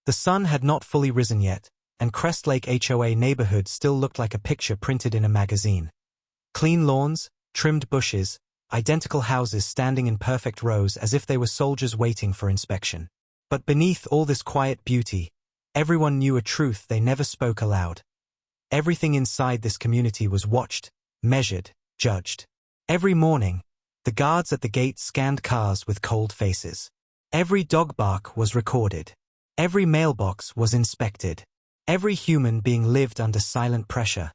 The sun had not fully risen yet, and Crest Lake HOA neighborhood still looked like a picture printed in a magazine. Clean lawns, trimmed bushes, identical houses standing in perfect rows as if they were soldiers waiting for inspection. But beneath all this quiet beauty, everyone knew a truth they never spoke aloud. Everything inside this community was watched, measured, judged. Every morning, the guards at the gate scanned cars with cold faces. Every dog bark was recorded. Every mailbox was inspected. Every human being lived under silent pressure,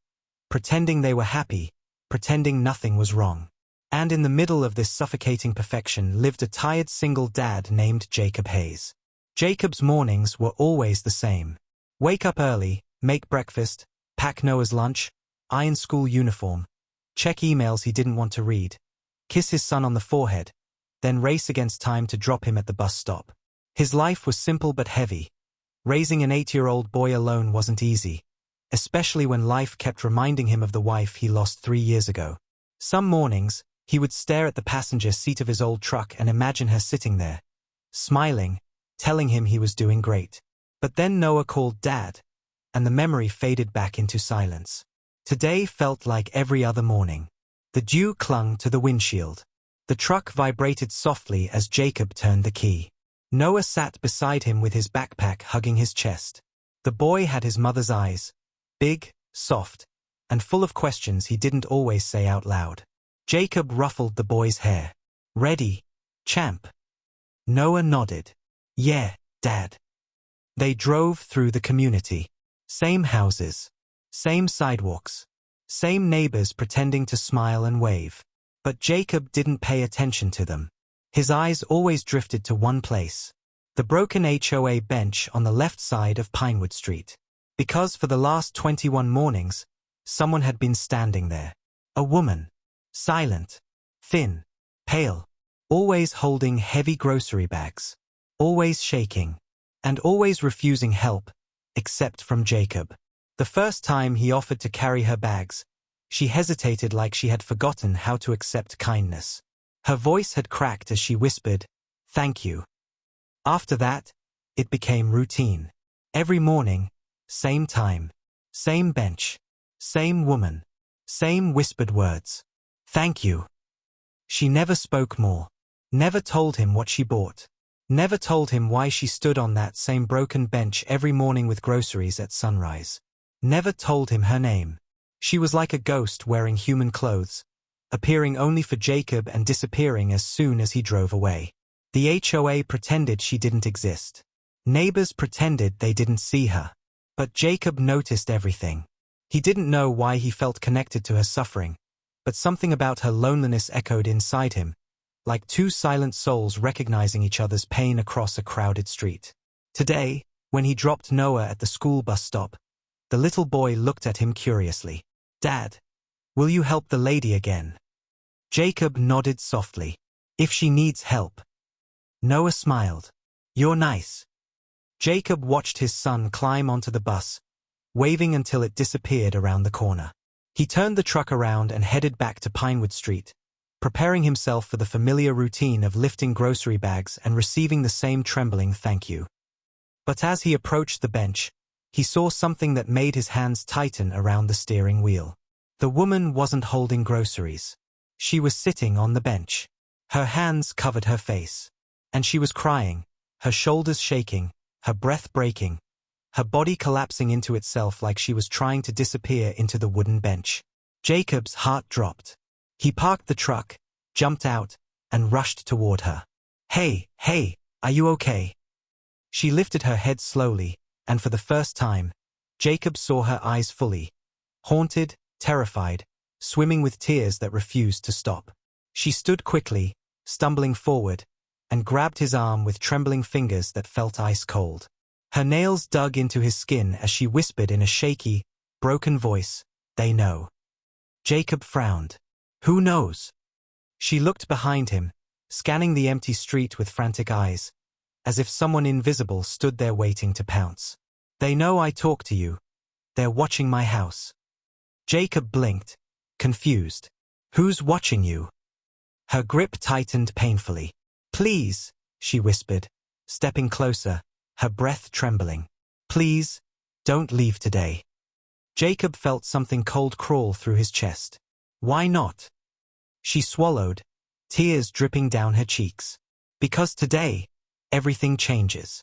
pretending they were happy, pretending nothing was wrong. And in the middle of this suffocating perfection lived a tired single dad named Jacob Hayes. Jacob's mornings were always the same. Wake up early, make breakfast, pack Noah's lunch, iron school uniform, check emails he didn't want to read, kiss his son on the forehead, then race against time to drop him at the bus stop. His life was simple but heavy. Raising an 8-year-old boy alone wasn't easy, especially when life kept reminding him of the wife he lost 3 years ago. Some mornings, he would stare at the passenger seat of his old truck and imagine her sitting there, smiling, telling him he was doing great. But then Noah called Dad, and the memory faded back into silence. Today felt like every other morning. The dew clung to the windshield. The truck vibrated softly as Jacob turned the key. Noah sat beside him with his backpack hugging his chest. The boy had his mother's eyes, big, soft, and full of questions he didn't always say out loud. Jacob ruffled the boy's hair. "Ready, champ?" Noah nodded. "Yeah, Dad." They drove through the community. Same houses, same sidewalks, same neighbors pretending to smile and wave. But Jacob didn't pay attention to them. His eyes always drifted to one place, the broken HOA bench on the left side of Pinewood Street. Because for the last 21 mornings, someone had been standing there. A woman. Silent, thin, pale, always holding heavy grocery bags, always shaking, and always refusing help, except from Jacob. The first time he offered to carry her bags, she hesitated like she had forgotten how to accept kindness. Her voice had cracked as she whispered, "Thank you." After that, it became routine. Every morning, same time, same bench, same woman, same whispered words. "Thank you." She never spoke more, never told him what she bought, never told him why she stood on that same broken bench every morning with groceries at sunrise, never told him her name. She was like a ghost wearing human clothes, appearing only for Jacob and disappearing as soon as he drove away. The HOA pretended she didn't exist. Neighbors pretended they didn't see her. But Jacob noticed everything. He didn't know why he felt connected to her suffering, but something about her loneliness echoed inside him, like two silent souls recognizing each other's pain across a crowded street. Today, when he dropped Noah at the school bus stop, the little boy looked at him curiously. "Dad, will you help the lady again?" Jacob nodded softly. "If she needs help." Noah smiled. "You're nice." Jacob watched his son climb onto the bus, waving until it disappeared around the corner. He turned the truck around and headed back to Pinewood Street, preparing himself for the familiar routine of lifting grocery bags and receiving the same trembling thank you. But as he approached the bench, he saw something that made his hands tighten around the steering wheel. The woman wasn't holding groceries. She was sitting on the bench. Her hands covered her face. And she was crying, her shoulders shaking, her breath breaking, her body collapsing into itself like she was trying to disappear into the wooden bench. Jacob's heart dropped. He parked the truck, jumped out, and rushed toward her. Hey, are you okay?" She lifted her head slowly, and for the first time, Jacob saw her eyes fully, haunted, terrified, swimming with tears that refused to stop. She stood quickly, stumbling forward, and grabbed his arm with trembling fingers that felt ice cold. Her nails dug into his skin as she whispered in a shaky, broken voice, "They know." Jacob frowned. "Who knows?" She looked behind him, scanning the empty street with frantic eyes, as if someone invisible stood there waiting to pounce. "They know I talk to you. They're watching my house." Jacob blinked, confused. "Who's watching you?" Her grip tightened painfully. "Please," she whispered, stepping closer, her breath trembling. Please, don't leave today. Jacob felt something cold crawl through his chest. Why not? She swallowed, tears dripping down her cheeks. Because today, everything changes.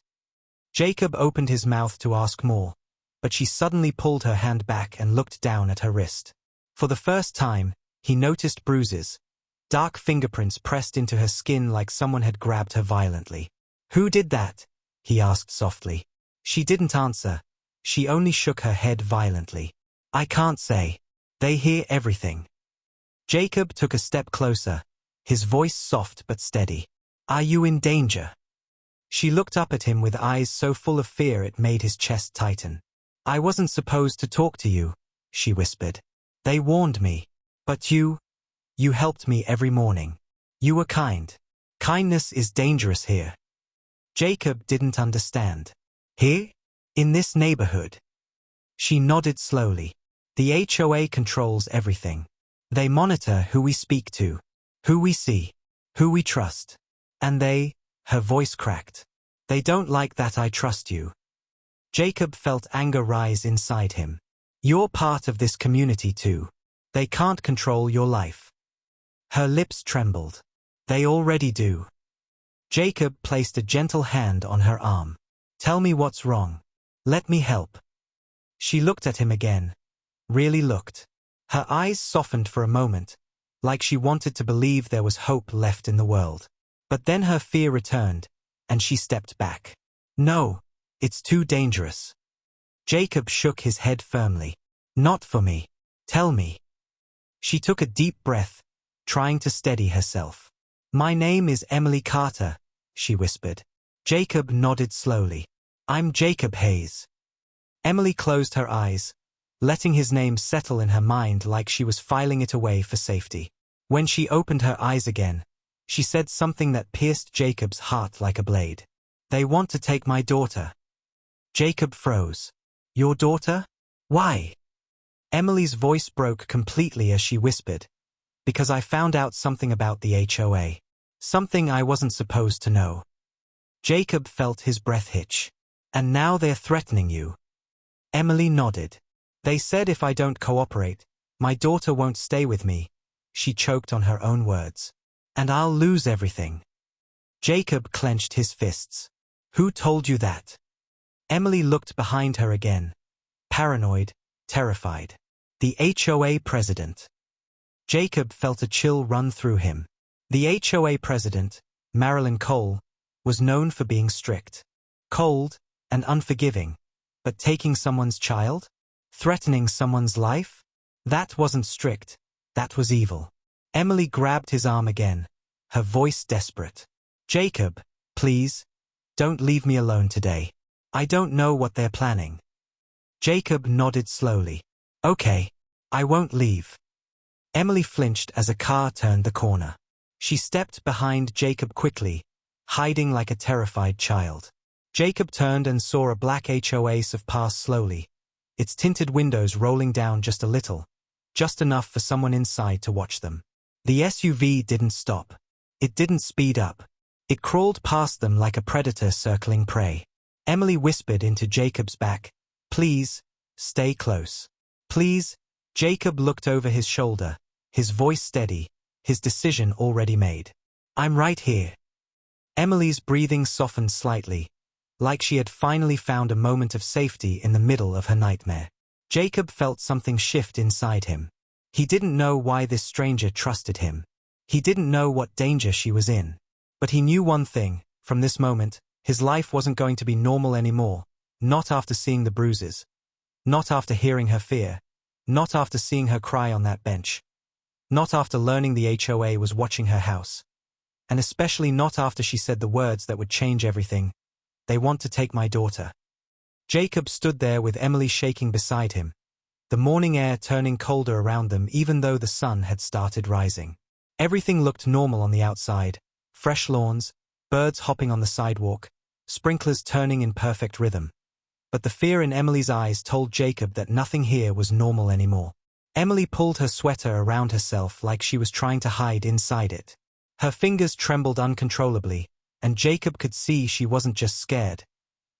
Jacob opened his mouth to ask more, but she suddenly pulled her hand back and looked down at her wrist. For the first time, he noticed bruises, dark fingerprints pressed into her skin like someone had grabbed her violently. Who did that? He asked softly. She didn't answer. She only shook her head violently. I can't say. They hear everything. Jacob took a step closer, his voice soft but steady. Are you in danger? She looked up at him with eyes so full of fear it made his chest tighten. I wasn't supposed to talk to you, she whispered. They warned me. But you helped me every morning. You were kind. Kindness is dangerous here. Jacob didn't understand. Here? In this neighborhood? She nodded slowly. The HOA controls everything. They monitor who we speak to, who we see, who we trust. And her voice cracked. They don't like that I trust you. Jacob felt anger rise inside him. You're part of this community too. They can't control your life. Her lips trembled. They already do. Jacob placed a gentle hand on her arm. Tell me what's wrong. Let me help. She looked at him again. Really looked. Her eyes softened for a moment, like she wanted to believe there was hope left in the world. But then her fear returned, and she stepped back. No, it's too dangerous. Jacob shook his head firmly. Not for me. Tell me. She took a deep breath, trying to steady herself. My name is Emily Carter, she whispered. Jacob nodded slowly. I'm Jacob Hayes. Emily closed her eyes, letting his name settle in her mind like she was filing it away for safety. When she opened her eyes again, she said something that pierced Jacob's heart like a blade. They want to take my daughter. Jacob froze. Your daughter? Why? Emily's voice broke completely as she whispered. Because I found out something about the HOA. Something I wasn't supposed to know. Jacob felt his breath hitch. And now they're threatening you. Emily nodded. They said if I don't cooperate, my daughter won't stay with me. She choked on her own words. And I'll lose everything. Jacob clenched his fists. Who told you that? Emily looked behind her again. Paranoid, terrified. The HOA president. Jacob felt a chill run through him. The HOA president, Marilyn Cole, was known for being strict, cold, and unforgiving. But taking someone's child? Threatening someone's life? That wasn't strict. That was evil. Emily grabbed his arm again, her voice desperate. Jacob, please, don't leave me alone today. I don't know what they're planning. Jacob nodded slowly. Okay, I won't leave. Emily flinched as a car turned the corner. She stepped behind Jacob quickly, hiding like a terrified child. Jacob turned and saw a black HOA SUV pass slowly, its tinted windows rolling down just a little, just enough for someone inside to watch them. The SUV didn't stop. It didn't speed up. It crawled past them like a predator circling prey. Emily whispered into Jacob's back, please, stay close. Please. Jacob looked over his shoulder, his voice steady, his decision already made. I'm right here. Emily's breathing softened slightly, like she had finally found a moment of safety in the middle of her nightmare. Jacob felt something shift inside him. He didn't know why this stranger trusted him. He didn't know what danger she was in. But he knew one thing, from this moment, his life wasn't going to be normal anymore, not after seeing the bruises. Not after hearing her fear. Not after seeing her cry on that bench. Not after learning the HOA was watching her house. And especially not after she said the words that would change everything. They want to take my daughter. Jacob stood there with Emily shaking beside him, the morning air turning colder around them even though the sun had started rising. Everything looked normal on the outside, fresh lawns, birds hopping on the sidewalk, sprinklers turning in perfect rhythm. But the fear in Emily's eyes told Jacob that nothing here was normal anymore. Emily pulled her sweater around herself like she was trying to hide inside it. Her fingers trembled uncontrollably, and Jacob could see she wasn't just scared.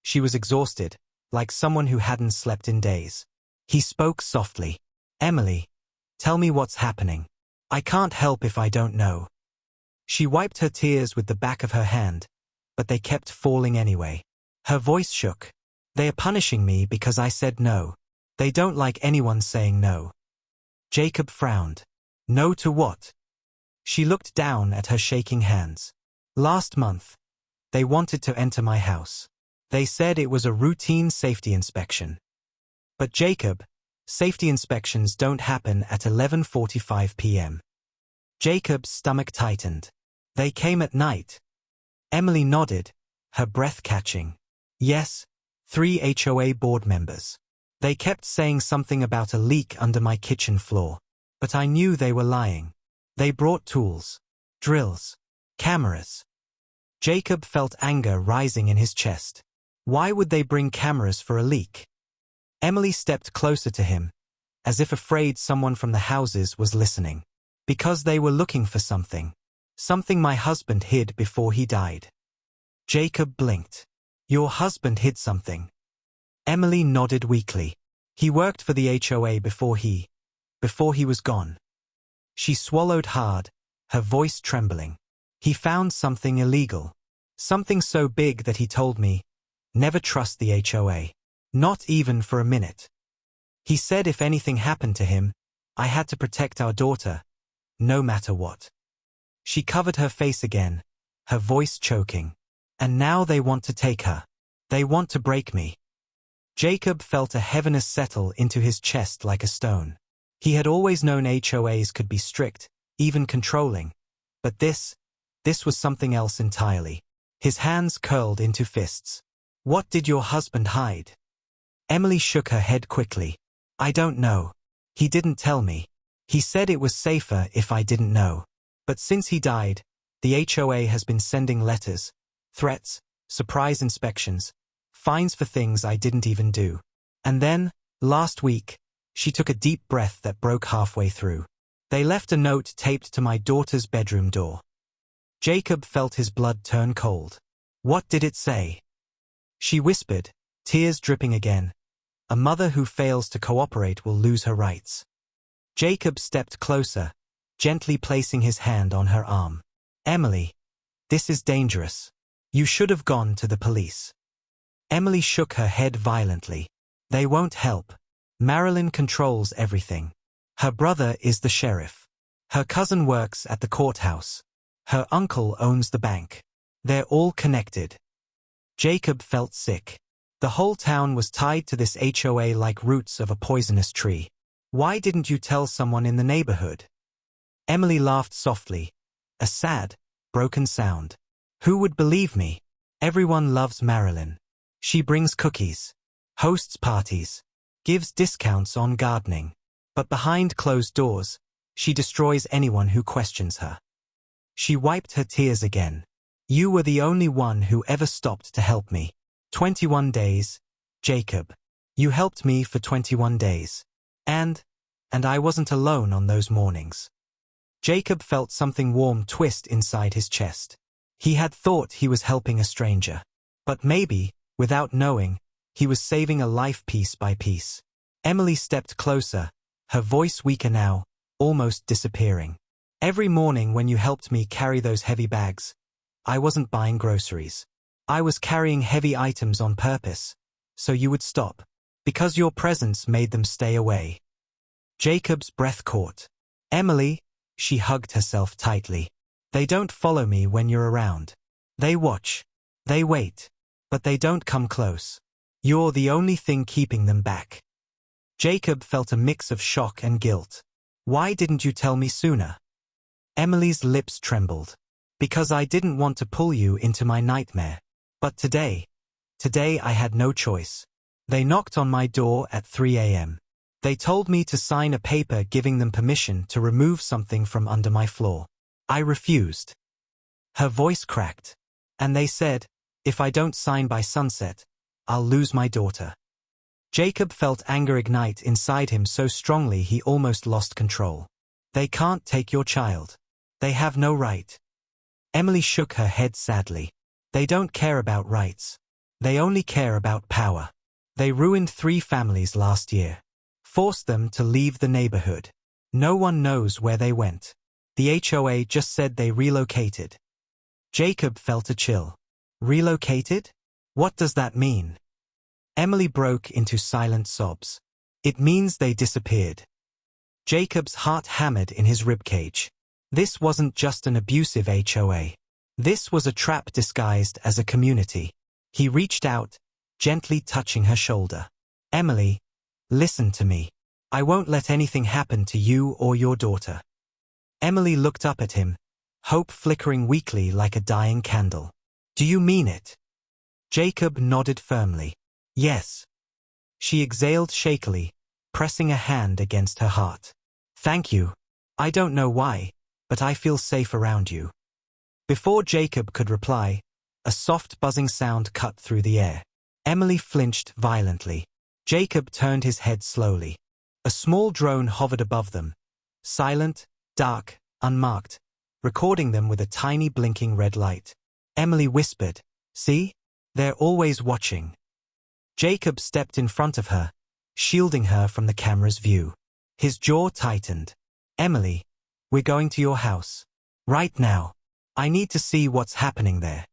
She was exhausted, like someone who hadn't slept in days. He spoke softly. Emily, tell me what's happening. I can't help if I don't know. She wiped her tears with the back of her hand, but they kept falling anyway. Her voice shook. They are punishing me because I said no. They don't like anyone saying no. Jacob frowned. No to what? She looked down at her shaking hands. Last month, they wanted to enter my house. They said it was a routine safety inspection. But Jacob, safety inspections don't happen at 11:45 p.m. Jacob's stomach tightened. They came at night. Emily nodded, her breath catching. Yes, 3 HOA board members. They kept saying something about a leak under my kitchen floor. But I knew they were lying. They brought tools, drills, cameras. Jacob felt anger rising in his chest. Why would they bring cameras for a leak? Emily stepped closer to him, as if afraid someone from the houses was listening. Because they were looking for something. Something my husband hid before he died. Jacob blinked. Your husband hid something. Emily nodded weakly. He worked for the HOA before he was gone. She swallowed hard, her voice trembling. He found something illegal. Something so big that he told me, never trust the HOA. Not even for a minute. He said if anything happened to him, I had to protect our daughter, no matter what. She covered her face again, her voice choking. And now they want to take her. They want to break me. Jacob felt a heaviness settle into his chest like a stone. He had always known HOAs could be strict, even controlling. But this was something else entirely. His hands curled into fists. What did your husband hide? Emily shook her head quickly. I don't know. He didn't tell me. He said it was safer if I didn't know. But since he died, the HOA has been sending letters, threats, surprise inspections, fines for things I didn't even do. And then, last week, she took a deep breath that broke halfway through. They left a note taped to my daughter's bedroom door. Jacob felt his blood turn cold. What did it say? She whispered, tears dripping again. A mother who fails to cooperate will lose her rights. Jacob stepped closer, gently placing his hand on her arm. Emily, this is dangerous. You should have gone to the police. Emily shook her head violently. They won't help. Marilyn controls everything. Her brother is the sheriff. Her cousin works at the courthouse. Her uncle owns the bank. They're all connected. Jacob felt sick. The whole town was tied to this HOA like roots of a poisonous tree. Why didn't you tell someone in the neighborhood? Emily laughed softly, a sad, broken sound. Who would believe me? Everyone loves Marilyn. She brings cookies, hosts parties, gives discounts on gardening. But behind closed doors, she destroys anyone who questions her. She wiped her tears again. You were the only one who ever stopped to help me. 21 days, Jacob. You helped me for 21 days. And I wasn't alone on those mornings. Jacob felt something warm twist inside his chest. He had thought he was helping a stranger. But maybe, without knowing, he was saving a life piece by piece. Emily stepped closer, her voice weaker now, almost disappearing. Every morning when you helped me carry those heavy bags, I wasn't buying groceries. I was carrying heavy items on purpose, so you would stop. Because your presence made them stay away. Jacob's breath caught. Emily, she hugged herself tightly. They don't follow me when you're around. They watch. They wait. But they don't come close. You're the only thing keeping them back. Jacob felt a mix of shock and guilt. Why didn't you tell me sooner? Emily's lips trembled. Because I didn't want to pull you into my nightmare. But today I had no choice. They knocked on my door at 3 a.m. They told me to sign a paper giving them permission to remove something from under my floor. I refused. Her voice cracked. And they said, if I don't sign by sunset, I'll lose my daughter. Jacob felt anger ignite inside him so strongly he almost lost control. They can't take your child. They have no right. Emily shook her head sadly. They don't care about rights. They only care about power. They ruined 3 families last year. Forced them to leave the neighborhood. No one knows where they went. The HOA just said they relocated. Jacob felt a chill. Relocated? What does that mean? Emily broke into silent sobs. It means they disappeared. Jacob's heart hammered in his ribcage. This wasn't just an abusive HOA. This was a trap disguised as a community. He reached out, gently touching her shoulder. Emily, listen to me. I won't let anything happen to you or your daughter. Emily looked up at him, hope flickering weakly like a dying candle. Do you mean it? Jacob nodded firmly. Yes. She exhaled shakily, pressing a hand against her heart. Thank you. I don't know why, but I feel safe around you. Before Jacob could reply, a soft buzzing sound cut through the air. Emily flinched violently. Jacob turned his head slowly. A small drone hovered above them, silent, dark, unmarked, recording them with a tiny blinking red light. Emily whispered, "See? They're always watching." Jacob stepped in front of her, shielding her from the camera's view. His jaw tightened. Emily, we're going to your house. Right now. I need to see what's happening there.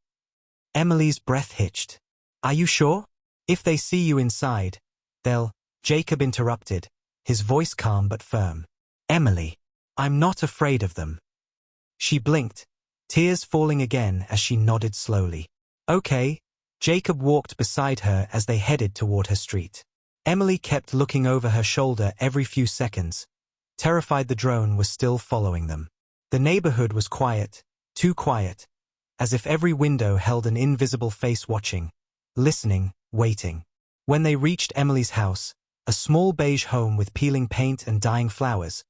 Emily's breath hitched. Are you sure? If they see you inside, they'll... Jacob interrupted, his voice calm but firm. Emily, I'm not afraid of them. She blinked, tears falling again as she nodded slowly. Okay. Jacob walked beside her as they headed toward her street. Emily kept looking over her shoulder every few seconds, terrified the drone was still following them. The neighborhood was quiet, too quiet, as if every window held an invisible face watching, listening, waiting. When they reached Emily's house, a small beige home with peeling paint and dying flowers,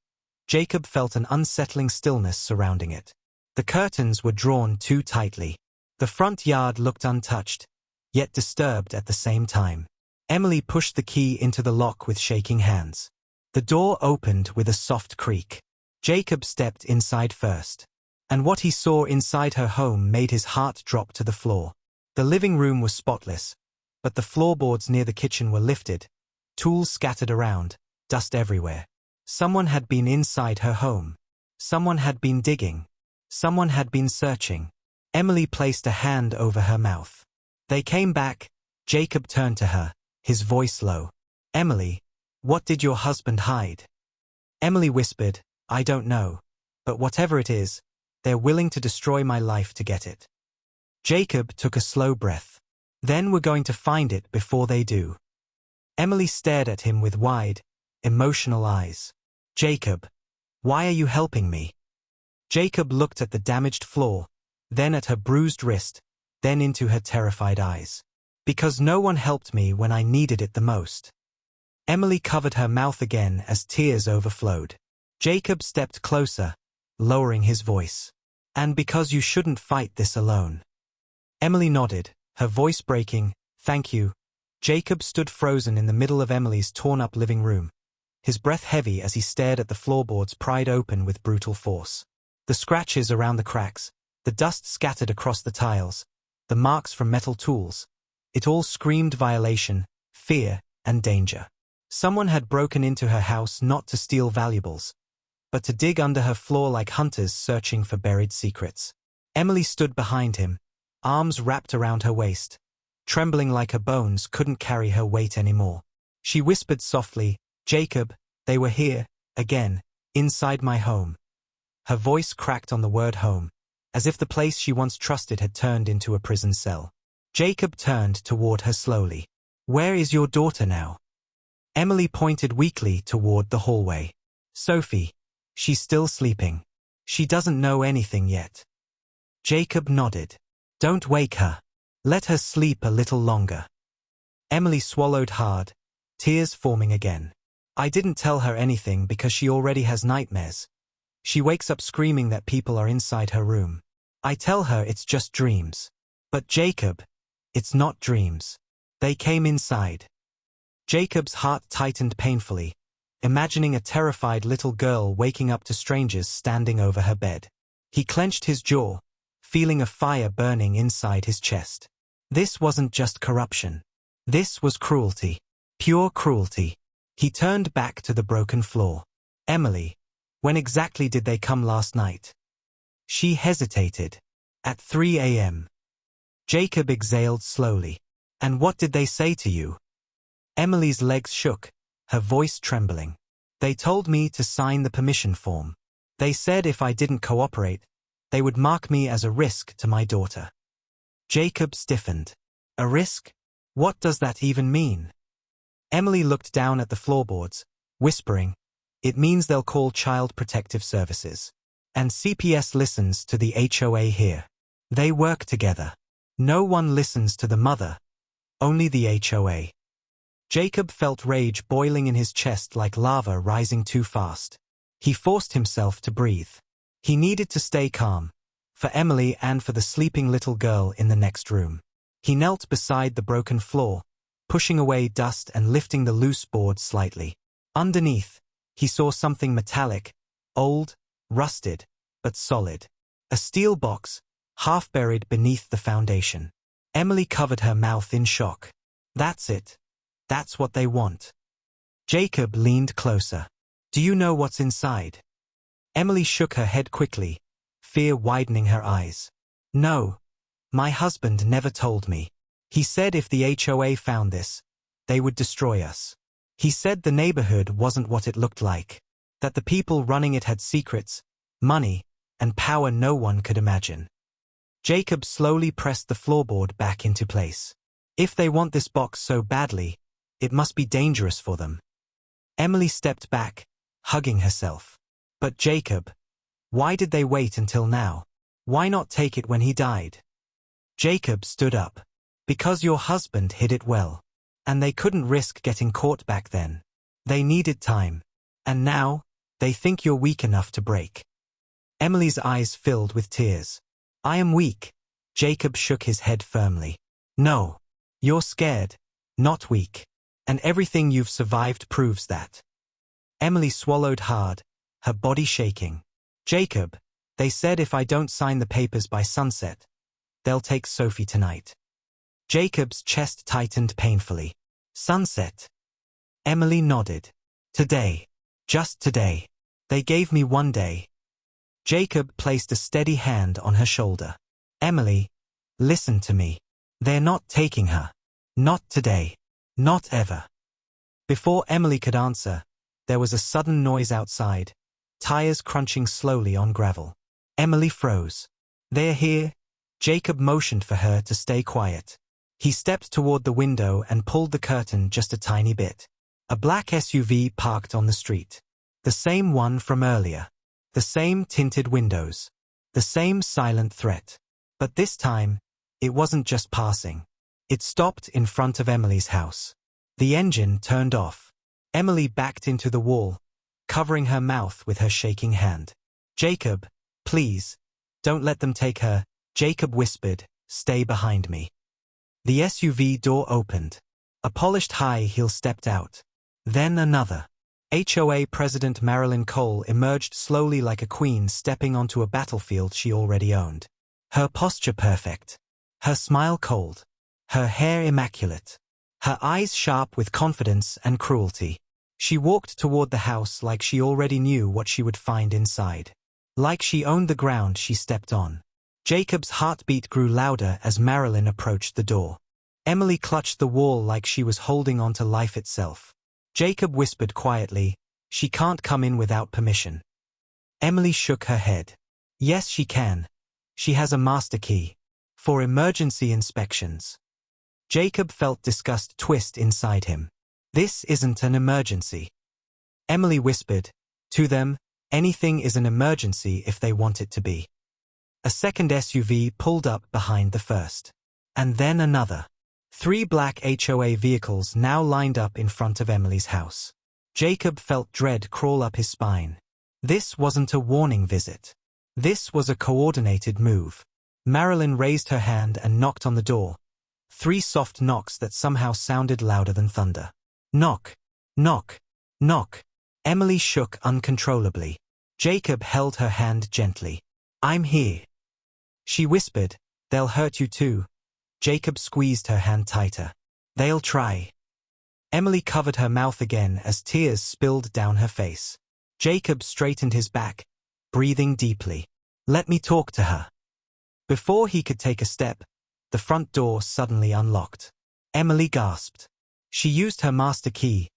Jacob felt an unsettling stillness surrounding it. The curtains were drawn too tightly. The front yard looked untouched, yet disturbed at the same time. Emily pushed the key into the lock with shaking hands. The door opened with a soft creak. Jacob stepped inside first. And what he saw inside her home made his heart drop to the floor. The living room was spotless, but the floorboards near the kitchen were lifted, tools scattered around, dust everywhere. Someone had been inside her home. Someone had been digging. Someone had been searching. Emily placed a hand over her mouth. They came back. Jacob turned to her, his voice low. Emily, what did your husband hide? Emily whispered, I don't know, but whatever it is, they're willing to destroy my life to get it. Jacob took a slow breath. Then we're going to find it before they do. Emily stared at him with wide, emotional eyes. Jacob, why are you helping me? Jacob looked at the damaged floor, then at her bruised wrist, then into her terrified eyes. Because no one helped me when I needed it the most. Emily covered her mouth again as tears overflowed. Jacob stepped closer, lowering his voice. And because you shouldn't fight this alone. Emily nodded, her voice breaking, thank you. Jacob stood frozen in the middle of Emily's torn-up living room, his breath heavy as he stared at the floorboards pried open with brutal force. The scratches around the cracks, the dust scattered across the tiles, the marks from metal tools, it all screamed violation, fear, and danger. Someone had broken into her house not to steal valuables, but to dig under her floor like hunters searching for buried secrets. Emily stood behind him, arms wrapped around her waist, trembling like her bones couldn't carry her weight anymore. She whispered softly, Jacob, they were here, again, inside my home. Her voice cracked on the word home, as if the place she once trusted had turned into a prison cell. Jacob turned toward her slowly. Where is your daughter now? Emily pointed weakly toward the hallway. Sophie. She's still sleeping. She doesn't know anything yet. Jacob nodded. Don't wake her. Let her sleep a little longer. Emily swallowed hard, tears forming again. I didn't tell her anything because she already has nightmares. She wakes up screaming that people are inside her room. I tell her it's just dreams. But Jacob, it's not dreams. They came inside. Jacob's heart tightened painfully, imagining a terrified little girl waking up to strangers standing over her bed. He clenched his jaw, feeling a fire burning inside his chest. This wasn't just corruption. This was cruelty. Pure cruelty. He turned back to the broken floor. Emily, when exactly did they come last night? She hesitated. At 3 a.m. Jacob exhaled slowly. And what did they say to you? Emily's legs shook, her voice trembling. They told me to sign the permission form. They said if I didn't cooperate, they would mark me as a risk to my daughter. Jacob stiffened. A risk? What does that even mean? Emily looked down at the floorboards, whispering, "It means they'll call Child Protective Services. And CPS listens to the HOA here. They work together. No one listens to the mother. Only the HOA." Jacob felt rage boiling in his chest like lava rising too fast. He forced himself to breathe. He needed to stay calm, for Emily and for the sleeping little girl in the next room. He knelt beside the broken floor, pushing away dust and lifting the loose board slightly. Underneath, he saw something metallic, old, rusted, but solid. A steel box, half buried beneath the foundation. Emily covered her mouth in shock. That's it. That's what they want. Jacob leaned closer. Do you know what's inside? Emily shook her head quickly, fear widening her eyes. No. My husband never told me. He said if the HOA found this, they would destroy us. He said the neighborhood wasn't what it looked like, that the people running it had secrets, money, and power no one could imagine. Jacob slowly pressed the floorboard back into place. If they want this box so badly, it must be dangerous for them. Emily stepped back, hugging herself. But Jacob, why did they wait until now? Why not take it when he died? Jacob stood up. Because your husband hid it well. And they couldn't risk getting caught back then. They needed time. And now, they think you're weak enough to break. Emily's eyes filled with tears. I am weak. Jacob shook his head firmly. No. You're scared, not weak. And everything you've survived proves that. Emily swallowed hard, her body shaking. Jacob, they said if I don't sign the papers by sunset, they'll take Sophie tonight. Jacob's chest tightened painfully. Sunset. Emily nodded. Today. Just today. They gave me 1 day. Jacob placed a steady hand on her shoulder. Emily, listen to me. They're not taking her. Not today. Not ever. Before Emily could answer, there was a sudden noise outside, tires crunching slowly on gravel. Emily froze. They're here. Jacob motioned for her to stay quiet. He stepped toward the window and pulled the curtain just a tiny bit. A black SUV parked on the street. The same one from earlier. The same tinted windows. The same silent threat. But this time, it wasn't just passing. It stopped in front of Emily's house. The engine turned off. Emily backed into the wall, covering her mouth with her shaking hand. Jacob, please, don't let them take her. Jacob whispered, stay behind me. The SUV door opened. A polished high heel stepped out. Then another. HOA President Marilyn Cole emerged slowly like a queen stepping onto a battlefield she already owned. Her posture perfect. Her smile cold. Her hair immaculate. Her eyes sharp with confidence and cruelty. She walked toward the house like she already knew what she would find inside. Like she owned the ground she stepped on. Jacob's heartbeat grew louder as Marilyn approached the door. Emily clutched the wall like she was holding on to life itself. Jacob whispered quietly, she can't come in without permission. Emily shook her head. Yes, she can. She has a master key. For emergency inspections. Jacob felt disgust twist inside him. This isn't an emergency. Emily whispered, to them, anything is an emergency if they want it to be. A second SUV pulled up behind the first. And then another. 3 black HOA vehicles now lined up in front of Emily's house. Jacob felt dread crawl up his spine. This wasn't a warning visit. This was a coordinated move. Marilyn raised her hand and knocked on the door. 3 soft knocks that somehow sounded louder than thunder. Knock. Knock. Knock. Emily shook uncontrollably. Jacob held her hand gently. I'm here. She whispered, they'll hurt you too. Jacob squeezed her hand tighter. They'll try. Emily covered her mouth again as tears spilled down her face. Jacob straightened his back, breathing deeply. Let me talk to her. Before he could take a step, the front door suddenly unlocked. Emily gasped. She used her master key.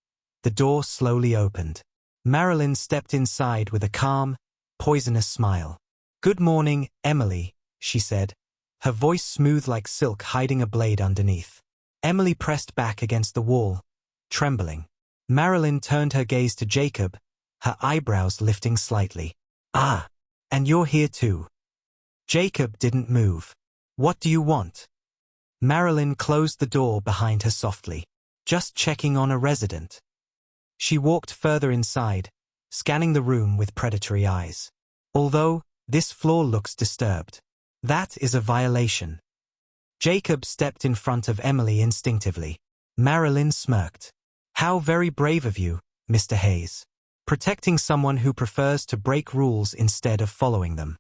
The door slowly opened. Marilyn stepped inside with a calm, poisonous smile. Good morning, Emily, she said, her voice smooth like silk hiding a blade underneath. Emily pressed back against the wall, trembling. Marilyn turned her gaze to Jacob, her eyebrows lifting slightly. Ah, and you're here too. Jacob didn't move. What do you want? Marilyn closed the door behind her softly. Just checking on a resident. She walked further inside, scanning the room with predatory eyes. Although, this floor looks disturbed. That is a violation. Jacob stepped in front of Emily instinctively. Marilyn smirked. How very brave of you, Mr. Hayes. Protecting someone who prefers to break rules instead of following them.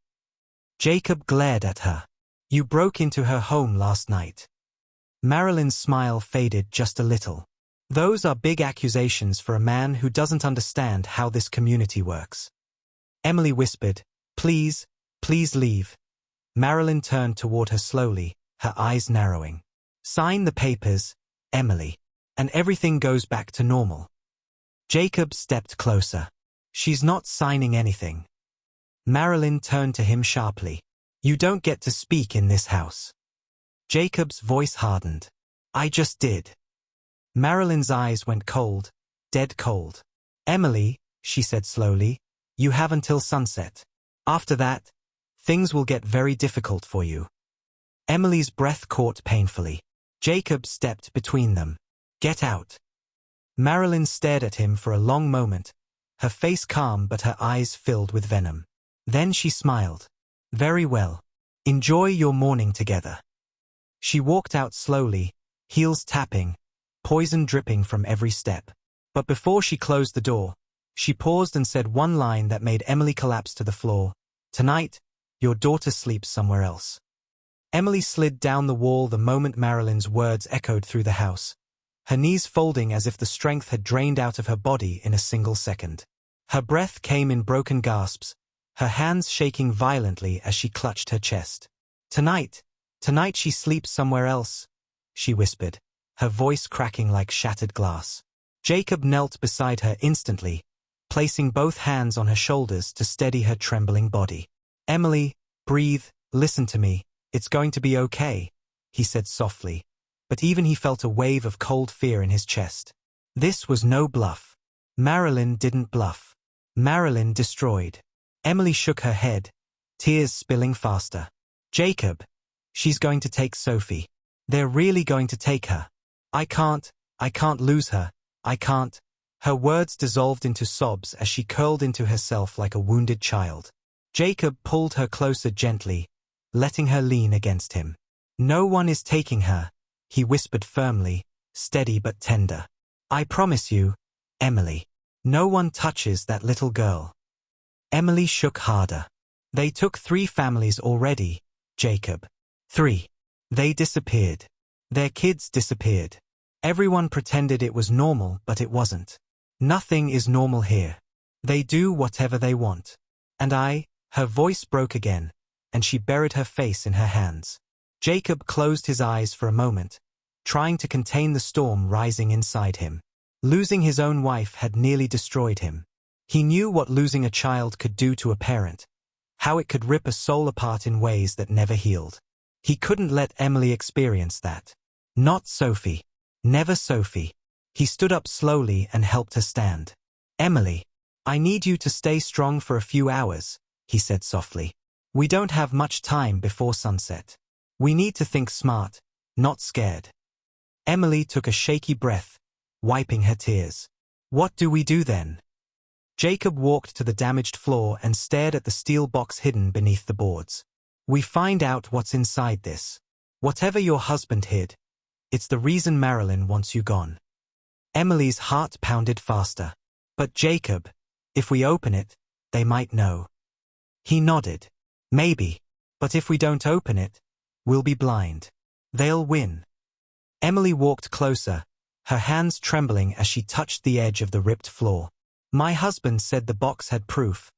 Jacob glared at her. You broke into her home last night. Marilyn's smile faded just a little. Those are big accusations for a man who doesn't understand how this community works. Emily whispered, Please, please leave. Marilyn turned toward her slowly, her eyes narrowing. Sign the papers, Emily, and everything goes back to normal. Jacob stepped closer. She's not signing anything. Marilyn turned to him sharply. You don't get to speak in this house. Jacob's voice hardened. I just did. Marilyn's eyes went cold, dead cold. Emily, she said slowly, you have until sunset. After that, things will get very difficult for you. Emily's breath caught painfully. Jacob stepped between them. Get out. Marilyn stared at him for a long moment, her face calm but her eyes filled with venom. Then she smiled. Very well. Enjoy your morning together. She walked out slowly, heels tapping, poison dripping from every step. But before she closed the door, she paused and said one line that made Emily collapse to the floor. Tonight, your daughter sleeps somewhere else. Emily slid down the wall the moment Marilyn's words echoed through the house, her knees folding as if the strength had drained out of her body in a single second. Her breath came in broken gasps, her hands shaking violently as she clutched her chest. Tonight she sleeps somewhere else, she whispered, her voice cracking like shattered glass. Jacob knelt beside her instantly, placing both hands on her shoulders to steady her trembling body. Emily, breathe, listen to me, it's going to be okay, he said softly, but even he felt a wave of cold fear in his chest. This was no bluff. Marilyn didn't bluff. Marilyn destroyed. Emily shook her head, tears spilling faster. Jacob, she's going to take Sophie. They're really going to take her. I can't lose her, I can't. Her words dissolved into sobs as she curled into herself like a wounded child. Jacob pulled her closer gently, letting her lean against him. No one is taking her, he whispered firmly, steady but tender. I promise you, Emily. No one touches that little girl. Emily shook harder. They took 3 families already, Jacob. 3. They disappeared. Their kids disappeared. Everyone pretended it was normal, but it wasn't. Nothing is normal here. They do whatever they want. And her voice broke again, and she buried her face in her hands. Jacob closed his eyes for a moment, trying to contain the storm rising inside him. Losing his own wife had nearly destroyed him. He knew what losing a child could do to a parent, how it could rip a soul apart in ways that never healed. He couldn't let Emily experience that. Not Sophie. Never Sophie. He stood up slowly and helped her stand. Emily, I need you to stay strong for a few hours, he said softly. We don't have much time before sunset. We need to think smart, not scared. Emily took a shaky breath, wiping her tears. What do we do then? Jacob walked to the damaged floor and stared at the steel box hidden beneath the boards. We find out what's inside this. Whatever your husband hid, it's the reason Marilyn wants you gone. Emily's heart pounded faster. But Jacob, if we open it, they might know. He nodded. Maybe. But if we don't open it, we'll be blind. They'll win. Emily walked closer, her hands trembling as she touched the edge of the ripped floor. My husband said the box had proof.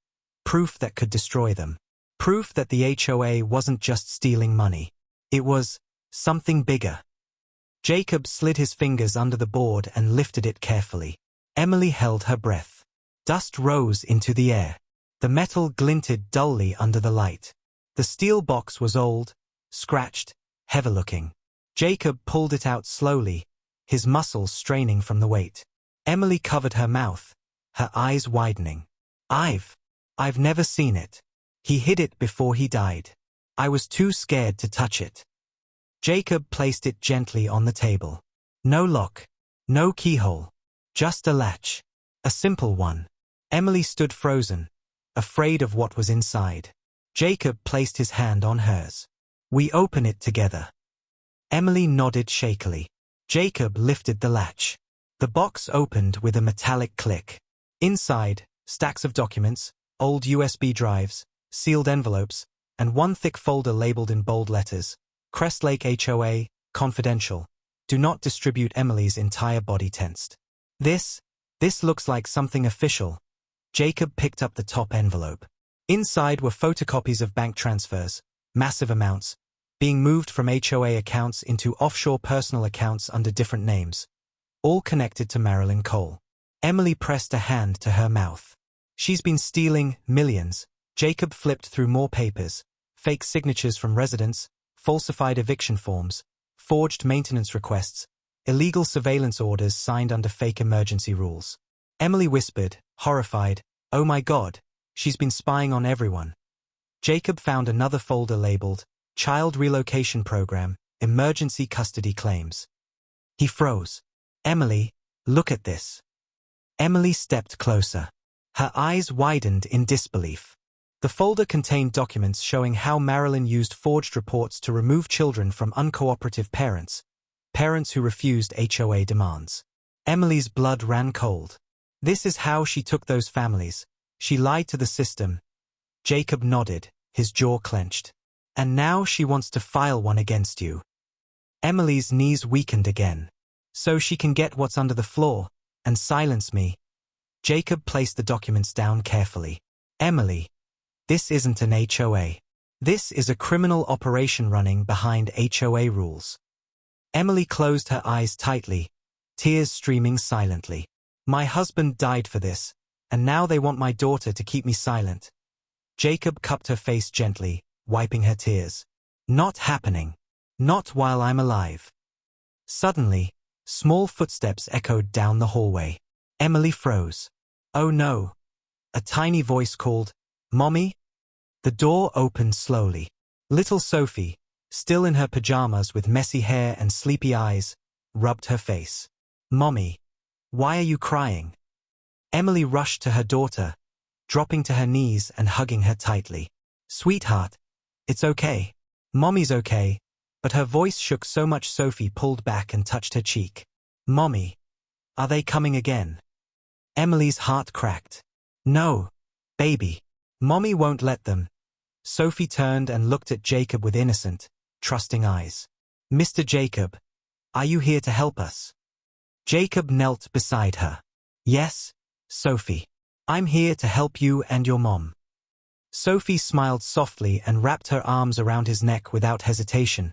Proof that could destroy them. Proof that the HOA wasn't just stealing money. It was something bigger. Jacob slid his fingers under the board and lifted it carefully. Emily held her breath. Dust rose into the air. The metal glinted dully under the light. The steel box was old, scratched, heavy-looking. Jacob pulled it out slowly, his muscles straining from the weight. Emily covered her mouth, her eyes widening. I've never seen it. He hid it before he died. I was too scared to touch it. Jacob placed it gently on the table. No lock, no keyhole, just a latch. A simple one. Emily stood frozen, afraid of what was inside. Jacob placed his hand on hers. We open it together. Emily nodded shakily. Jacob lifted the latch. The box opened with a metallic click. Inside, stacks of documents, old USB drives, sealed envelopes, and one thick folder labeled in bold letters. Crest Lake HOA, confidential. Do not distribute. Emily's entire body tensed. This looks like something official. Jacob picked up the top envelope. Inside were photocopies of bank transfers, massive amounts, being moved from HOA accounts into offshore personal accounts under different names, all connected to Marilyn Cole. Emily pressed a hand to her mouth. She's been stealing millions. Jacob flipped through more papers, fake signatures from residents, falsified eviction forms, forged maintenance requests, illegal surveillance orders signed under fake emergency rules. Emily whispered, horrified, "Oh my God, she's been spying on everyone." Jacob found another folder labeled, Child Relocation Program, Emergency Custody Claims. He froze. Emily, look at this. Emily stepped closer. Her eyes widened in disbelief. The folder contained documents showing how Marilyn used forged reports to remove children from uncooperative parents, parents who refused HOA demands. Emily's blood ran cold. This is how she took those families. She lied to the system. Jacob nodded, his jaw clenched. And now she wants to file one against you. Emily's knees weakened again. So she can get what's under the floor, and silence me. Jacob placed the documents down carefully. Emily, this isn't an HOA. This is a criminal operation running behind HOA rules. Emily closed her eyes tightly, tears streaming silently. My husband died for this, and now they want my daughter to keep me silent. Jacob cupped her face gently, wiping her tears. Not happening. Not while I'm alive. Suddenly, small footsteps echoed down the hallway. Emily froze. Oh no. A tiny voice called, Mommy? The door opened slowly. Little Sophie, still in her pajamas with messy hair and sleepy eyes, rubbed her face. Mommy, why are you crying? Emily rushed to her daughter, dropping to her knees and hugging her tightly. Sweetheart, it's okay. Mommy's okay, but her voice shook so much Sophie pulled back and touched her cheek. Mommy, are they coming again? Emily's heart cracked. No, baby. Mommy won't let them. Sophie turned and looked at Jacob with innocent, trusting eyes. Mr. Jacob, are you here to help us? Jacob knelt beside her. Yes, Sophie. I'm here to help you and your mom. Sophie smiled softly and wrapped her arms around his neck without hesitation,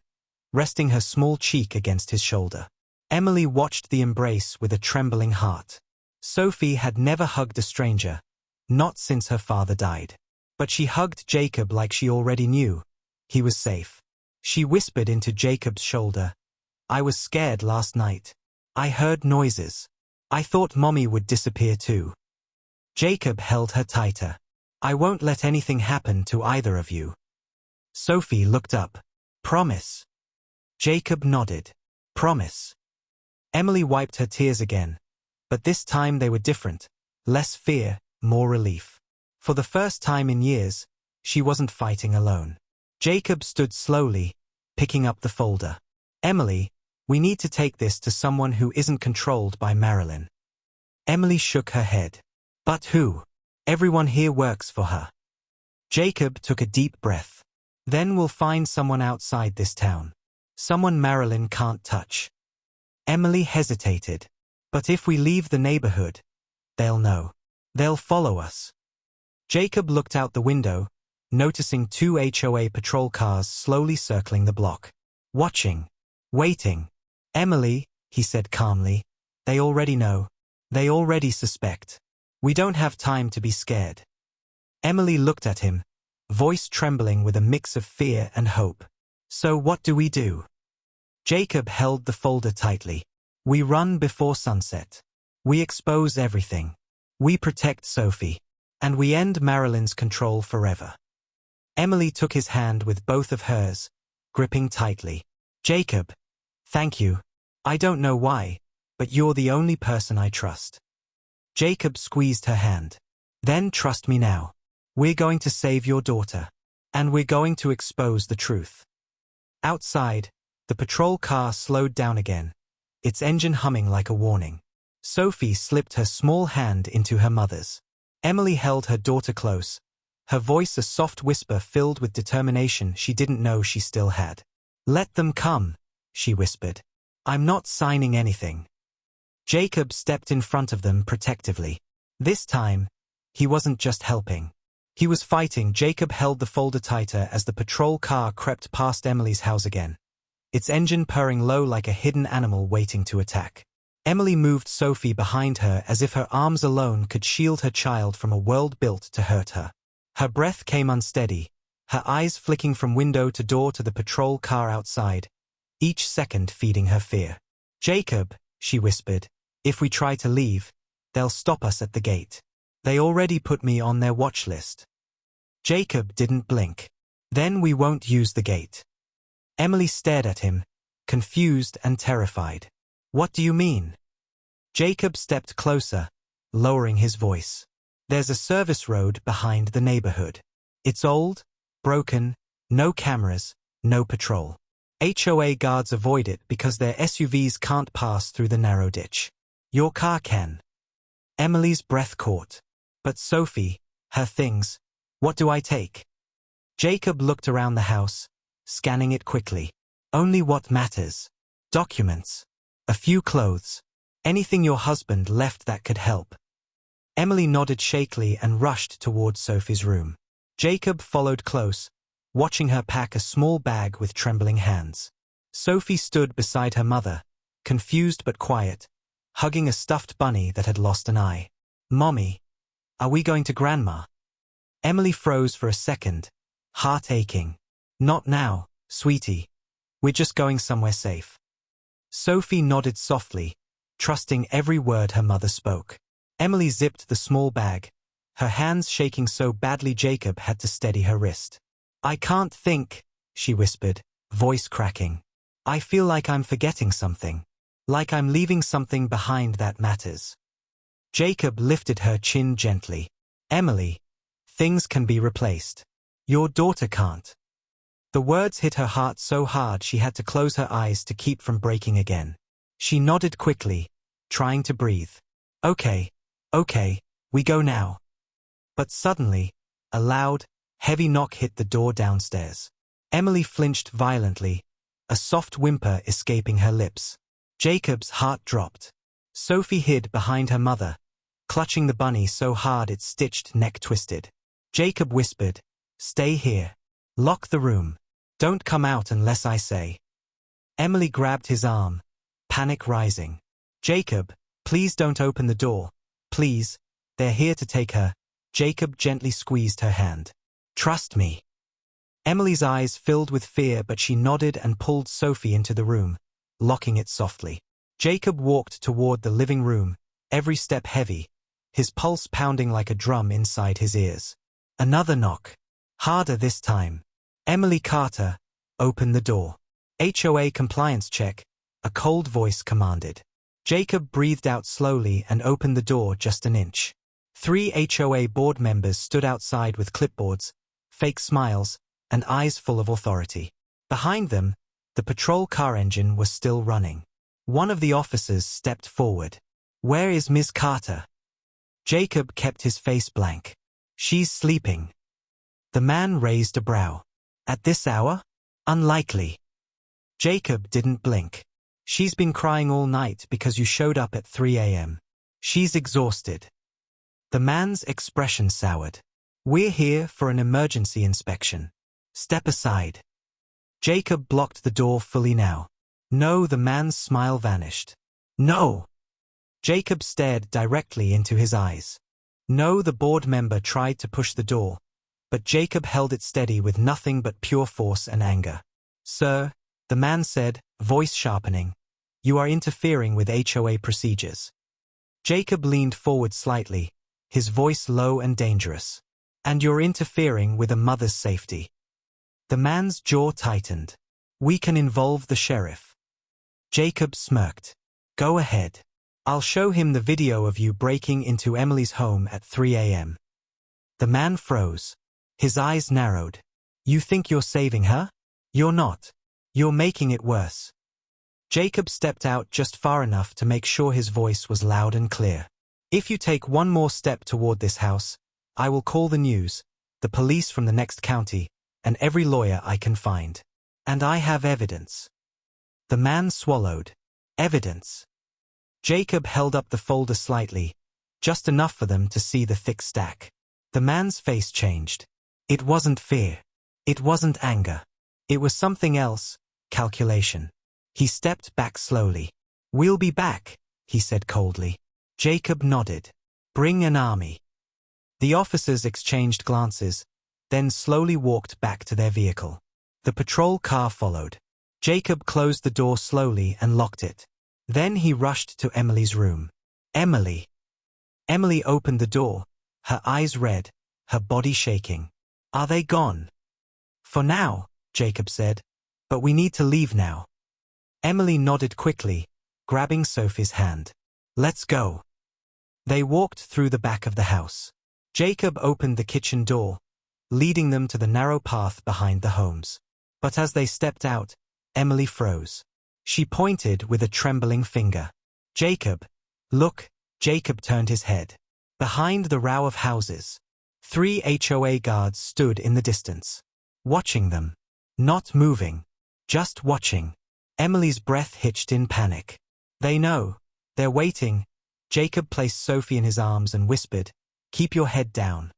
resting her small cheek against his shoulder. Emily watched the embrace with a trembling heart. Sophie had never hugged a stranger, not since her father died. But she hugged Jacob like she already knew. He was safe. She whispered into Jacob's shoulder. I was scared last night. I heard noises. I thought Mommy would disappear too. Jacob held her tighter. I won't let anything happen to either of you. Sophie looked up. Promise. Jacob nodded. Promise. Emily wiped her tears again. But this time they were different. Less fear, more relief. For the first time in years, she wasn't fighting alone. Jacob stood slowly, picking up the folder. Emily, we need to take this to someone who isn't controlled by Marilyn. Emily shook her head. But who? Everyone here works for her. Jacob took a deep breath. Then we'll find someone outside this town. Someone Marilyn can't touch. Emily hesitated. But if we leave the neighborhood, they'll know. They'll follow us. Jacob looked out the window, noticing 2 HOA patrol cars slowly circling the block. Watching. Waiting. Emily, he said calmly, they already know. They already suspect. We don't have time to be scared. Emily looked at him, voice trembling with a mix of fear and hope. So what do we do? Jacob held the folder tightly. We run before sunset. We expose everything. We protect Sophie. And we end Marilyn's control forever. Emily took his hand with both of hers, gripping tightly. Jacob, thank you. I don't know why, but you're the only person I trust. Jacob squeezed her hand. Then trust me now. We're going to save your daughter. And we're going to expose the truth. Outside, the patrol car slowed down again, its engine humming like a warning. Sophie slipped her small hand into her mother's. Emily held her daughter close, her voice a soft whisper filled with determination she didn't know she still had. Let them come, she whispered. I'm not signing anything. Jacob stepped in front of them protectively. This time, he wasn't just helping. He was fighting. Jacob held the folder tighter as the patrol car crept past Emily's house again, its engine purring low like a hidden animal waiting to attack. Emily moved Sophie behind her as if her arms alone could shield her child from a world built to hurt her. Her breath came unsteady, her eyes flicking from window to door to the patrol car outside, each second feeding her fear. Jacob, she whispered, if we try to leave, they'll stop us at the gate. They already put me on their watch list. Jacob didn't blink. Then we won't use the gate. Emily stared at him, confused and terrified. What do you mean? Jacob stepped closer, lowering his voice. There's a service road behind the neighborhood. It's old, broken, no cameras, no patrol. HOA guards avoid it because their SUVs can't pass through the narrow ditch. Your car can. Emily's breath caught. But Sophie, her things, what do I take? Jacob looked around the house, scanning it quickly. Only what matters. Documents. A few clothes. Anything your husband left that could help. Emily nodded shakily and rushed toward Sophie's room. Jacob followed close, watching her pack a small bag with trembling hands. Sophie stood beside her mother, confused but quiet, hugging a stuffed bunny that had lost an eye. Mommy, are we going to Grandma? Emily froze for a second, heart aching. Not now, sweetie. We're just going somewhere safe. Sophie nodded softly, trusting every word her mother spoke. Emily zipped the small bag, her hands shaking so badly Jacob had to steady her wrist. I can't think, she whispered, voice cracking. I feel like I'm forgetting something. Like I'm leaving something behind that matters. Jacob lifted her chin gently. Emily, things can be replaced. Your daughter can't. The words hit her heart so hard she had to close her eyes to keep from breaking again. She nodded quickly, trying to breathe. Okay, we go now. But suddenly, a loud, heavy knock hit the door downstairs. Emily flinched violently, a soft whimper escaping her lips. Jacob's heart dropped. Sophie hid behind her mother, clutching the bunny so hard its stitched neck twisted. Jacob whispered, Stay here. Lock the room. Don't come out unless I say. Emily grabbed his arm, panic rising. Jacob, please don't open the door. Please, they're here to take her. Jacob gently squeezed her hand. Trust me. Emily's eyes filled with fear, but she nodded and pulled Sophie into the room, locking it softly. Jacob walked toward the living room, every step heavy, his pulse pounding like a drum inside his ears. Another knock. Harder this time. Emily Carter, open the door. HOA compliance check, a cold voice commanded. Jacob breathed out slowly and opened the door just an inch. 3 HOA board members stood outside with clipboards, fake smiles, and eyes full of authority. Behind them, the patrol car engine was still running. One of the officers stepped forward. Where is Ms. Carter? Jacob kept his face blank. She's sleeping. The man raised a brow. At this hour? Unlikely. Jacob didn't blink. She's been crying all night because you showed up at 3 a.m. She's exhausted. The man's expression soured. We're here for an emergency inspection. Step aside. Jacob blocked the door fully now. No, the man's smile vanished. No. Jacob stared directly into his eyes. No, the board member tried to push the door, but Jacob held it steady with nothing but pure force and anger. Sir, the man said, voice sharpening, you are interfering with HOA procedures. Jacob leaned forward slightly, his voice low and dangerous. And you're interfering with a mother's safety. The man's jaw tightened. We can involve the sheriff. Jacob smirked. Go ahead. I'll show him the video of you breaking into Emily's home at 3 a.m. The man froze. His eyes narrowed. You think you're saving her? You're not. You're making it worse. Jacob stepped out just far enough to make sure his voice was loud and clear. If you take one more step toward this house, I will call the news, the police from the next county, and every lawyer I can find. And I have evidence. The man swallowed. Evidence. Jacob held up the folder slightly, just enough for them to see the thick stack. The man's face changed. It wasn't fear. It wasn't anger. It was something else, calculation. He stepped back slowly. We'll be back, he said coldly. Jacob nodded. Bring an army. The officers exchanged glances, then slowly walked back to their vehicle. The patrol car followed. Jacob closed the door slowly and locked it. Then he rushed to Emily's room. Emily. Emily opened the door, her eyes red, her body shaking. Are they gone? For now, Jacob said, but we need to leave now. Emily nodded quickly, grabbing Sophie's hand. Let's go. They walked through the back of the house. Jacob opened the kitchen door, leading them to the narrow path behind the homes. But as they stepped out, Emily froze. She pointed with a trembling finger. Jacob, look. Jacob turned his head. Behind the row of houses, 3 HOA guards stood in the distance, watching them. Not moving, just watching. Emily's breath hitched in panic. They know. They're waiting. Jacob placed Sophie in his arms and whispered, keep your head down.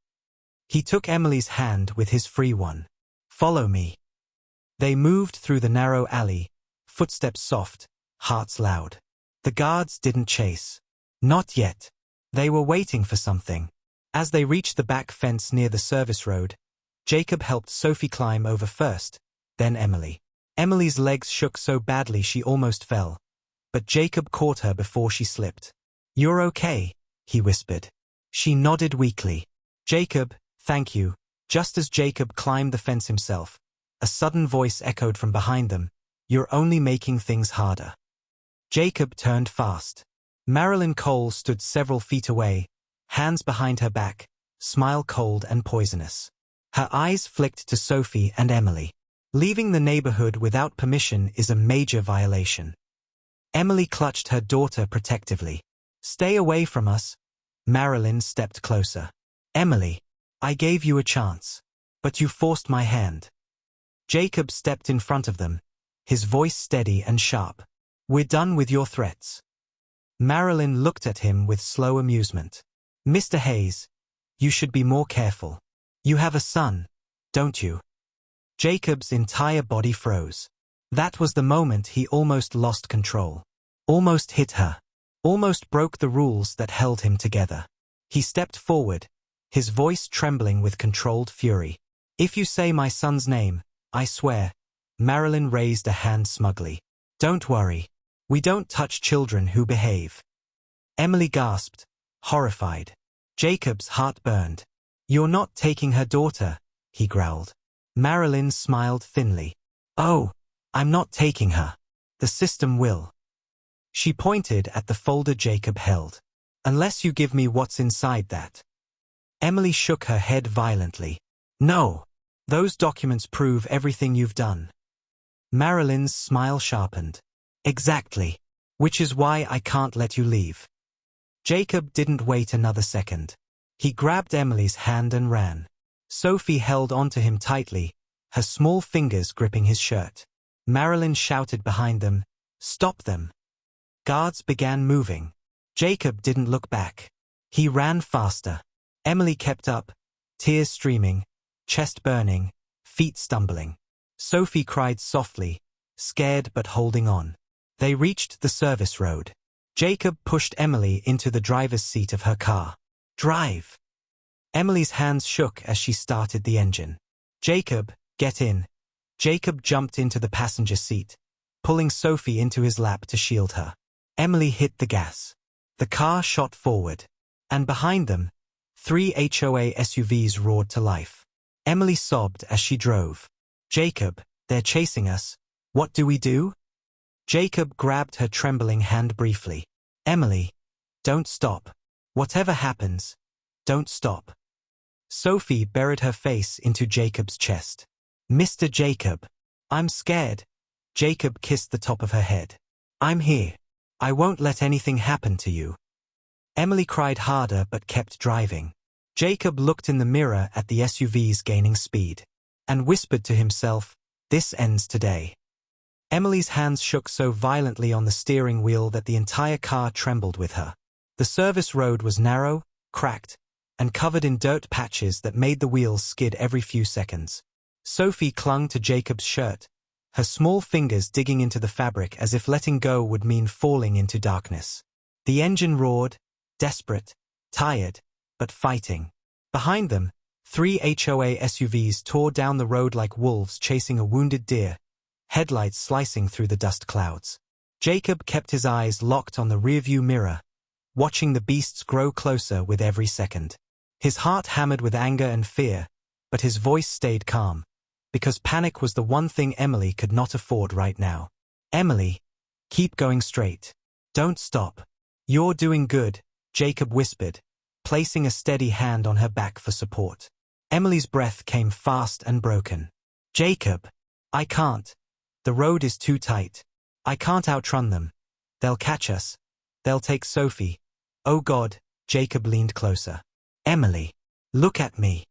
He took Emily's hand with his free one. Follow me. They moved through the narrow alley, footsteps soft, hearts loud. The guards didn't chase. Not yet. They were waiting for something. As they reached the back fence near the service road, Jacob helped Sophie climb over first, then Emily. Emily's legs shook so badly she almost fell, but Jacob caught her before she slipped. You're okay, he whispered. She nodded weakly. Jacob, thank you. Just as Jacob climbed the fence himself, a sudden voice echoed from behind them. You're only making things harder. Jacob turned fast. Marilyn Cole stood several feet away, hands behind her back, smile cold and poisonous. Her eyes flicked to Sophie and Emily. Leaving the neighborhood without permission is a major violation. Emily clutched her daughter protectively. Stay away from us. Marilyn stepped closer. Emily, I gave you a chance, but you forced my hand. Jacob stepped in front of them, his voice steady and sharp. We're done with your threats. Marilyn looked at him with slow amusement. Mr. Hayes, you should be more careful. You have a son, don't you? Jacob's entire body froze. That was the moment he almost lost control. Almost hit her. Almost broke the rules that held him together. He stepped forward, his voice trembling with controlled fury. If you say my son's name, I swear. Marilyn raised a hand smugly. Don't worry. We don't touch children who behave. Emily gasped, horrified. Jacob's heart burned. You're not taking her daughter, he growled. Marilyn smiled thinly. Oh, I'm not taking her. The system will. She pointed at the folder Jacob held. Unless you give me what's inside that. Emily shook her head violently. No. Those documents prove everything you've done. Marilyn's smile sharpened. Exactly. Which is why I can't let you leave. Jacob didn't wait another second. He grabbed Emily's hand and ran. Sophie held onto him tightly, her small fingers gripping his shirt. Marilyn shouted behind them, "Stop them!" Guards began moving. Jacob didn't look back. He ran faster. Emily kept up, tears streaming, chest burning, feet stumbling. Sophie cried softly, scared but holding on. They reached the service road. Jacob pushed Emily into the driver's seat of her car. "Drive!" Emily's hands shook as she started the engine. "Jacob, get in." Jacob jumped into the passenger seat, pulling Sophie into his lap to shield her. Emily hit the gas. The car shot forward. And behind them, 3 HOA SUVs roared to life. Emily sobbed as she drove. "Jacob, they're chasing us. What do we do?" Jacob grabbed her trembling hand briefly. "Emily, don't stop. Whatever happens, don't stop." Sophie buried her face into Jacob's chest. "Mr. Jacob, I'm scared." Jacob kissed the top of her head. "I'm here. I won't let anything happen to you." Emily cried harder but kept driving. Jacob looked in the mirror at the SUVs gaining speed, and whispered to himself, "This ends today." Emily's hands shook so violently on the steering wheel that the entire car trembled with her. The service road was narrow, cracked, and covered in dirt patches that made the wheels skid every few seconds. Sophie clung to Jacob's shirt, her small fingers digging into the fabric as if letting go would mean falling into darkness. The engine roared, desperate, tired, but fighting. Behind them, 3 HOA SUVs tore down the road like wolves chasing a wounded deer, headlights slicing through the dust clouds. Jacob kept his eyes locked on the rearview mirror, watching the beasts grow closer with every second. His heart hammered with anger and fear, but his voice stayed calm, because panic was the one thing Emily could not afford right now. "Emily, keep going straight. Don't stop. You're doing good," Jacob whispered, placing a steady hand on her back for support. Emily's breath came fast and broken. "Jacob, I can't. The road is too tight. I can't outrun them. They'll catch us. They'll take Sophie. Oh God," Jacob leaned closer. "Emily, look at me."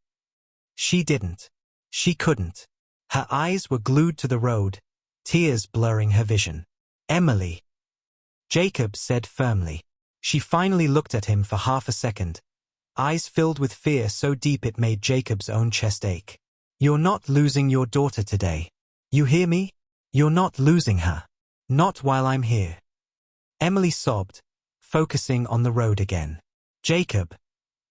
She didn't. She couldn't. Her eyes were glued to the road, tears blurring her vision. "Emily," Jacob said firmly. She finally looked at him for half a second, eyes filled with fear so deep it made Jacob's own chest ache. "You're not losing your daughter today. You hear me? You're not losing her. Not while I'm here." Emily sobbed, focusing on the road again. "Jacob,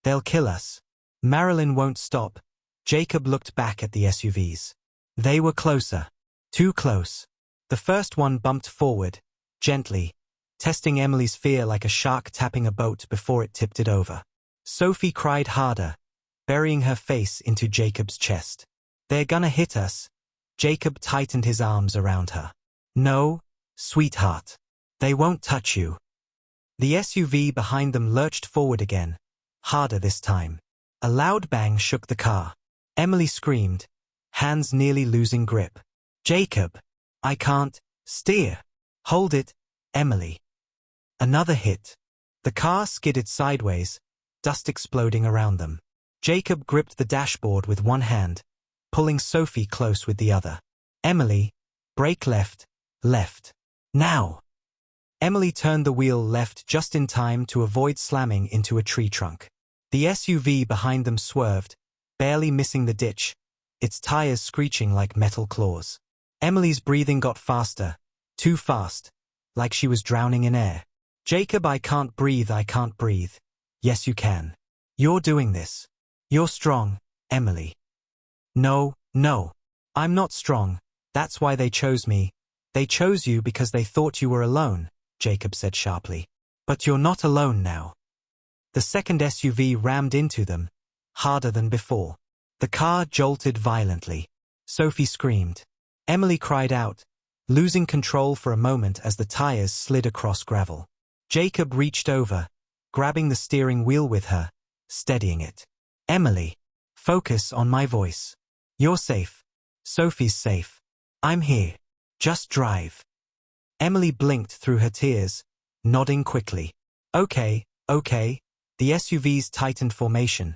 they'll kill us. Marilyn won't stop." Jacob looked back at the SUVs. They were closer. Too close. The first one bumped forward, gently, testing Emily's fear like a shark tapping a boat before it tipped it over. Sophie cried harder, burying her face into Jacob's chest. "They're gonna hit us." Jacob tightened his arms around her. "No, sweetheart. They won't touch you." The SUV behind them lurched forward again, harder this time. A loud bang shook the car. Emily screamed, hands nearly losing grip. "Jacob, I can't steer." "Hold it, Emily." Another hit. The car skidded sideways, dust exploding around them. Jacob gripped the dashboard with one hand, pulling Sophie close with the other. "Emily, brake left, left. Now." Emily turned the wheel left just in time to avoid slamming into a tree trunk. The SUV behind them swerved, barely missing the ditch, its tires screeching like metal claws. Emily's breathing got faster, too fast, like she was drowning in air. "Jacob, I can't breathe, I can't breathe." "Yes, you can. You're doing this. You're strong, Emily." No, I'm not strong. That's why they chose me. They chose you because they thought you were alone," Jacob said sharply. "But you're not alone now." The second SUV rammed into them, harder than before. The car jolted violently. Sophie screamed. Emily cried out, losing control for a moment as the tires slid across gravel. Jacob reached over, grabbing the steering wheel with her, steadying it. "Emily, focus on my voice. You're safe. Sophie's safe. I'm here. Just drive." Emily blinked through her tears, nodding quickly. Okay. The SUVs tightened formation,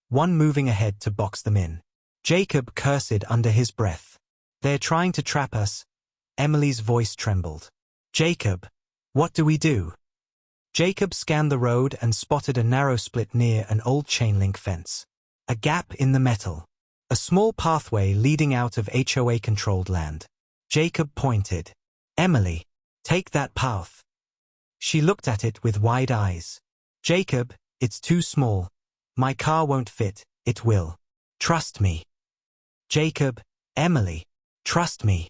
one moving ahead to box them in. Jacob cursed under his breath. "They're trying to trap us. Emily's voice trembled. Jacob, what do we do? Jacob scanned the road and spotted a narrow split near an old chain-link fence. A gap in the metal. A small pathway leading out of HOA-controlled land. Jacob pointed. Emily, take that path. She looked at it with wide eyes. Jacob, it's too small. My car won't fit, it will. Trust me. Jacob, Emily, trust me.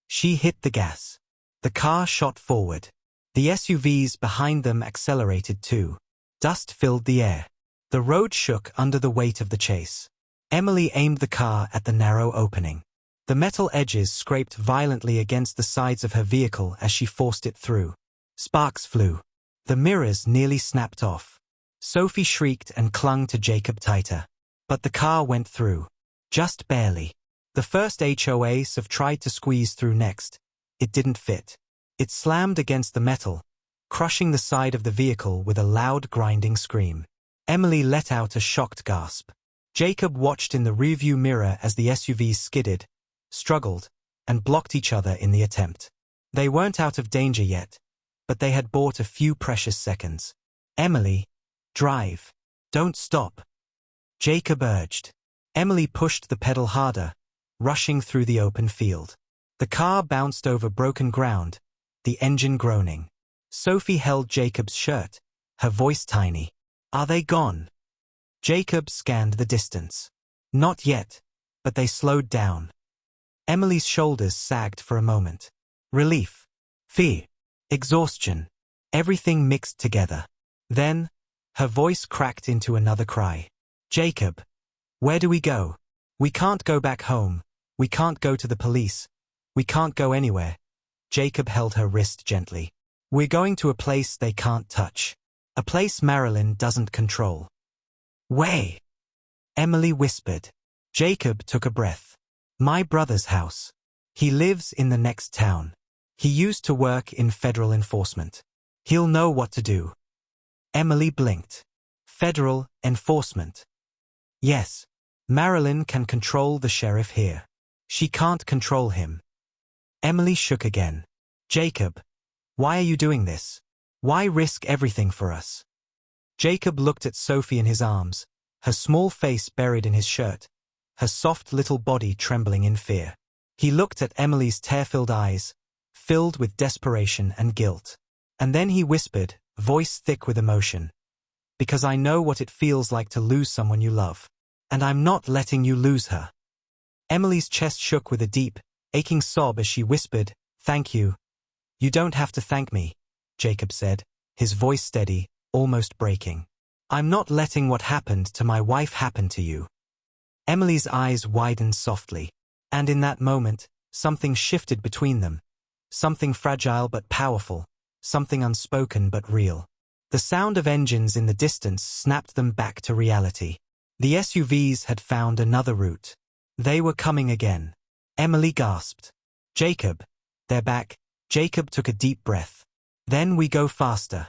She hit the gas. The car shot forward. The SUVs behind them accelerated too. Dust filled the air. The road shook under the weight of the chase. Emily aimed the car at the narrow opening. The metal edges scraped violently against the sides of her vehicle as she forced it through. Sparks flew. The mirrors nearly snapped off. Sophie shrieked and clung to Jacob tighter. But the car went through. Just barely. The first HOA tried to squeeze through next. It didn't fit. It slammed against the metal, crushing the side of the vehicle with a loud grinding scream. Emily let out a shocked gasp. Jacob watched in the rearview mirror as the SUVs skidded, struggled, and blocked each other in the attempt. They weren't out of danger yet, but they had bought a few precious seconds. Emily, drive. Don't stop. Jacob urged. Emily pushed the pedal harder, rushing through the open field. The car bounced over broken ground, the engine groaning. Sophie held Jacob's shirt, her voice tiny. Are they gone? Jacob scanned the distance. Not yet, but they slowed down. Emily's shoulders sagged for a moment. Relief, fear, exhaustion, everything mixed together. Then, her voice cracked into another cry. Jacob, where do we go? We can't go back home. We can't go to the police. We can't go anywhere. Jacob held her wrist gently. We're going to a place they can't touch. A place Marilyn doesn't control. Way. Emily whispered. Jacob took a breath. My brother's house. He lives in the next town. He used to work in federal enforcement. He'll know what to do. Emily blinked. Federal enforcement. Yes. Marilyn can control the sheriff here. She can't control him. Emily shook again. Jacob, why are you doing this? Why risk everything for us? Jacob looked at Sophie in his arms, her small face buried in his shirt, her soft little body trembling in fear. He looked at Emily's tear-filled eyes, filled with desperation and guilt. And then he whispered, voice thick with emotion. Because I know what it feels like to lose someone you love. And I'm not letting you lose her. Emily's chest shook with a deep, aching sob as she whispered, thank you. You don't have to thank me, Jacob said, his voice steady, almost breaking. I'm not letting what happened to my wife happen to you. Emily's eyes widened softly. And in that moment, something shifted between them. Something fragile but powerful. Something unspoken but real. The sound of engines in the distance snapped them back to reality. The SUVs had found another route. They were coming again. Emily gasped. Jacob, they're back. Jacob took a deep breath. Then we go faster.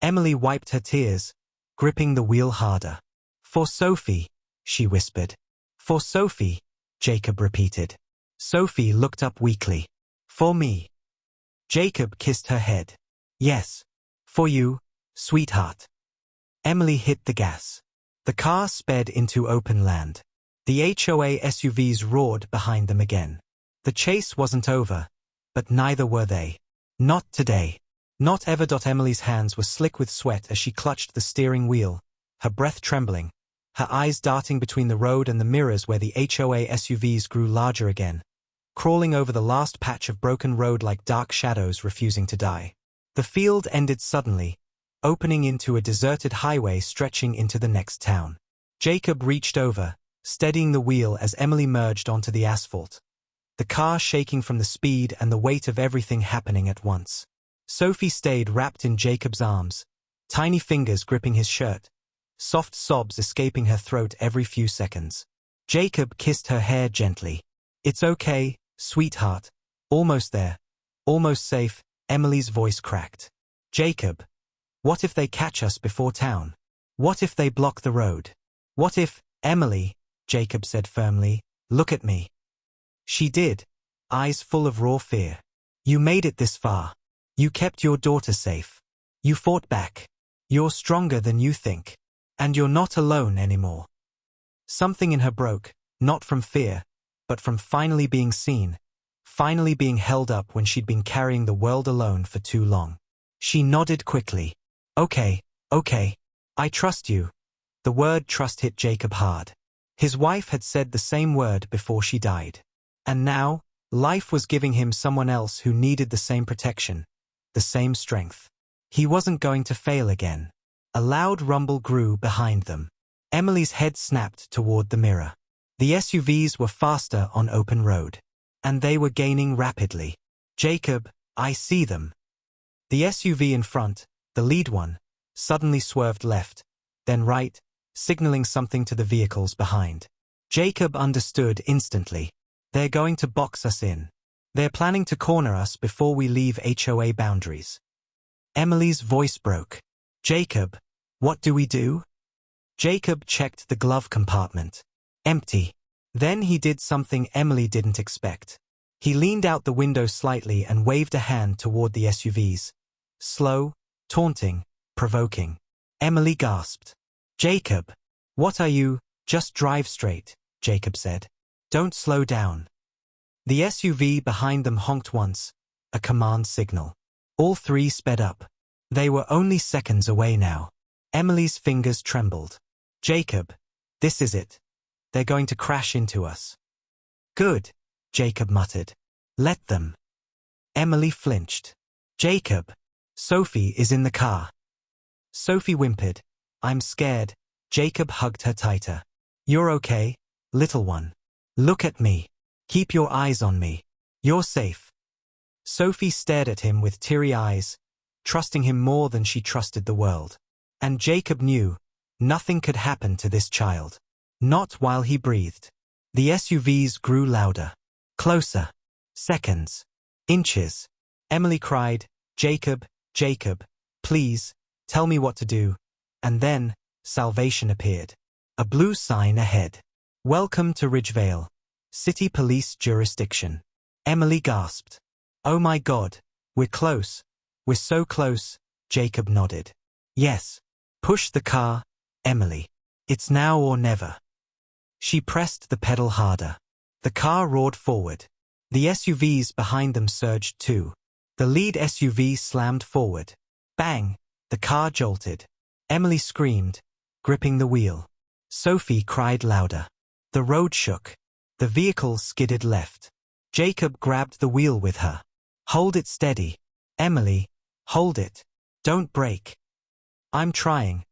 Emily wiped her tears, gripping the wheel harder. For Sophie, she whispered. For Sophie, Jacob repeated. Sophie looked up weakly. For me. Jacob kissed her head. Yes. For you, sweetheart. Emily hit the gas. The car sped into open land. The HOA SUVs roared behind them again. The chase wasn't over, but neither were they. Not today. Not ever. Emily's hands were slick with sweat as she clutched the steering wheel, her breath trembling, her eyes darting between the road and the mirrors where the HOA SUVs grew larger again, crawling over the last patch of broken road like dark shadows refusing to die. The field ended suddenly, opening into a deserted highway stretching into the next town. Jacob reached over, steadying the wheel as Emily merged onto the asphalt, the car shaking from the speed and the weight of everything happening at once. Sophie stayed wrapped in Jacob's arms, tiny fingers gripping his shirt, soft sobs escaping her throat every few seconds. Jacob kissed her hair gently. It's okay, sweetheart. Almost there. Almost safe. Emily's voice cracked. Jacob, what if they catch us before town? What if they block the road? What if, Emily, Jacob said firmly, look at me. She did. eyes full of raw fear. You made it this far. You kept your daughter safe. You fought back. You're stronger than you think. And you're not alone anymore. Something in her broke, not from fear, but from finally being seen, finally being held up when she'd been carrying the world alone for too long. She nodded quickly. Okay. I trust you. The word trust hit Jacob hard. His wife had said the same word before she died. And now, life was giving him someone else who needed the same protection, the same strength. He wasn't going to fail again. A loud rumble grew behind them. Emily's head snapped toward the mirror. The SUVs were faster on open road. And they were gaining rapidly. Jacob, I see them. The SUV in front, the lead one, suddenly swerved left, then right, signaling something to the vehicles behind. Jacob understood instantly. They're going to box us in. They're planning to corner us before we leave HOA boundaries. Emily's voice broke. Jacob, what do we do? Jacob checked the glove compartment. Empty. Then he did something Emily didn't expect. He leaned out the window slightly and waved a hand toward the SUVs. Slow, taunting, provoking. Emily gasped. Jacob, what are you? Just drive straight, Jacob said. Don't slow down. The SUV behind them honked once, a command signal. All three sped up. They were only seconds away now. Emily's fingers trembled. Jacob, this is it. They're going to crash into us. Good, Jacob muttered. Let them. Emily flinched. Jacob, Sophie is in the car. Sophie whimpered. I'm scared. Jacob hugged her tighter. You're okay, little one. Look at me. Keep your eyes on me. You're safe. Sophie stared at him with teary eyes, trusting him more than she trusted the world. And Jacob knew, nothing could happen to this child. Not while he breathed. The SUVs grew louder. Closer. Seconds. Inches. Emily cried, Jacob, please, tell me what to do. And then, salvation appeared. A blue sign ahead. Welcome to Ridgevale. City Police Jurisdiction. Emily gasped. Oh my God, we're close. We're so close, Jacob nodded. Yes. Push the car, Emily. It's now or never. She pressed the pedal harder. The car roared forward. The SUVs behind them surged too. The lead SUV slammed forward. Bang! The car jolted. Emily screamed, gripping the wheel. Sophie cried louder. The road shook. The vehicle skidded left. Jacob grabbed the wheel with her. Hold it steady. Emily, hold it. Don't brake. I'm trying.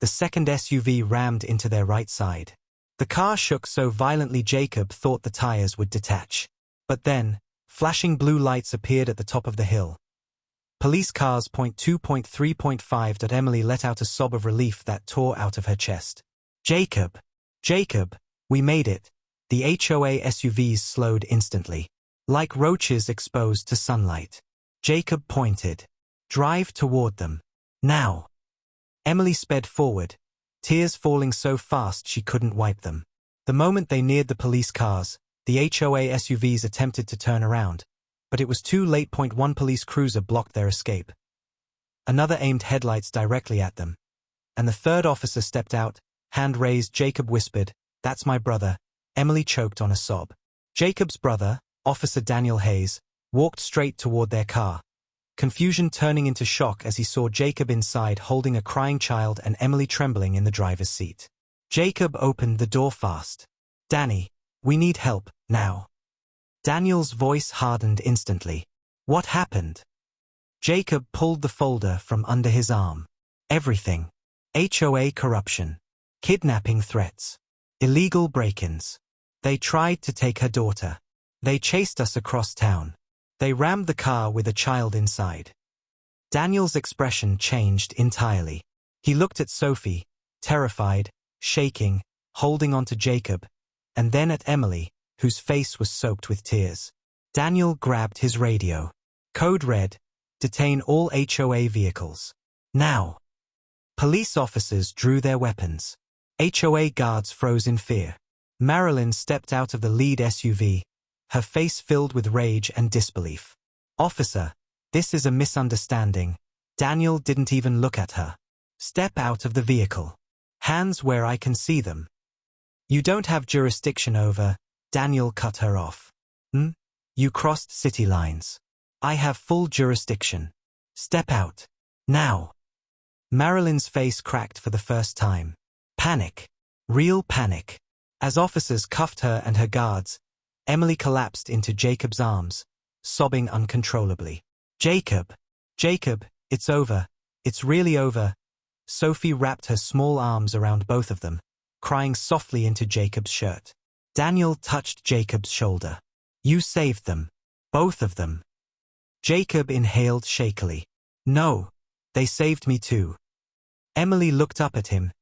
The second SUV rammed into their right side. The car shook so violently Jacob thought the tires would detach. But then, flashing blue lights appeared at the top of the hill. Police cars .2.3.5. Emily let out a sob of relief that tore out of her chest. Jacob, we made it. The HOA SUVs slowed instantly. Like roaches exposed to sunlight. Jacob pointed. Drive toward them. Now. Emily sped forward, tears falling so fast she couldn't wipe them. The moment they neared the police cars, the HOA SUVs attempted to turn around, but it was too late. One police cruiser blocked their escape. Another aimed headlights directly at them. And the third officer stepped out, hand raised. Jacob whispered, That's my brother. Emily choked on a sob. Jacob's brother, Officer Daniel Hayes, walked straight toward their car. Confusion turning into shock as he saw Jacob inside holding a crying child and Emily trembling in the driver's seat. Jacob opened the door fast. Danny, we need help, now. Daniel's voice hardened instantly. What happened? Jacob pulled the folder from under his arm. Everything. HOA corruption. Kidnapping threats. Illegal break-ins. They tried to take her daughter. They chased us across town. They rammed the car with a child inside. Daniel's expression changed entirely. He looked at Sophie, terrified, shaking, holding on to Jacob, and then at Emily, whose face was soaked with tears. Daniel grabbed his radio. Code red, detain all HOA vehicles. Now. Police officers drew their weapons. HOA guards froze in fear. Marilyn stepped out of the lead SUV, her face filled with rage and disbelief. "Officer, this is a misunderstanding. Daniel didn't even look at her. Step out of the vehicle. Hands where I can see them." "You don't have jurisdiction over," Daniel cut her off. You crossed city lines. I have full jurisdiction. Step out. Now." Marilyn's face cracked for the first time. Panic. Real panic. As officers cuffed her and her guards, Emily collapsed into Jacob's arms, sobbing uncontrollably. "Jacob! Jacob, it's over. It's really over." Sophie wrapped her small arms around both of them, crying softly into Jacob's shirt. Daniel touched Jacob's shoulder. "You saved them. Both of them." Jacob inhaled shakily. "No, they saved me too." Emily looked up at him,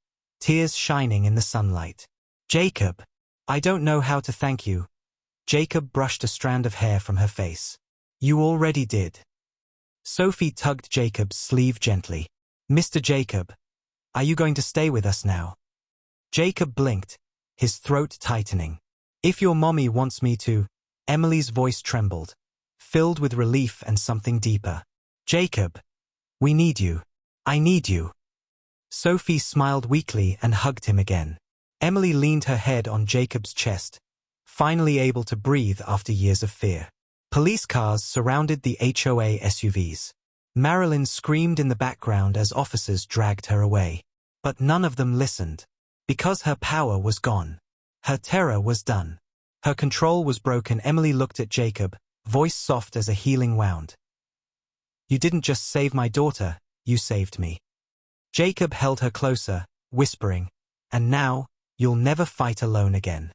tears shining in the sunlight. "Jacob, I don't know how to thank you." Jacob brushed a strand of hair from her face. "You already did." Sophie tugged Jacob's sleeve gently. "Mr. Jacob, are you going to stay with us now?" Jacob blinked, his throat tightening. "If your mommy wants me to," Emily's voice trembled, filled with relief and something deeper. "Jacob, we need you. I need you." Sophie smiled weakly and hugged him again. Emily leaned her head on Jacob's chest, finally able to breathe after years of fear. Police cars surrounded the HOA SUVs. Marilyn screamed in the background as officers dragged her away. But none of them listened. Because her power was gone. Her terror was done. Her control was broken. Emily looked at Jacob, voice soft as a healing wound. "You didn't just save my daughter, you saved me." Jacob held her closer, whispering, "And now, you'll never fight alone again."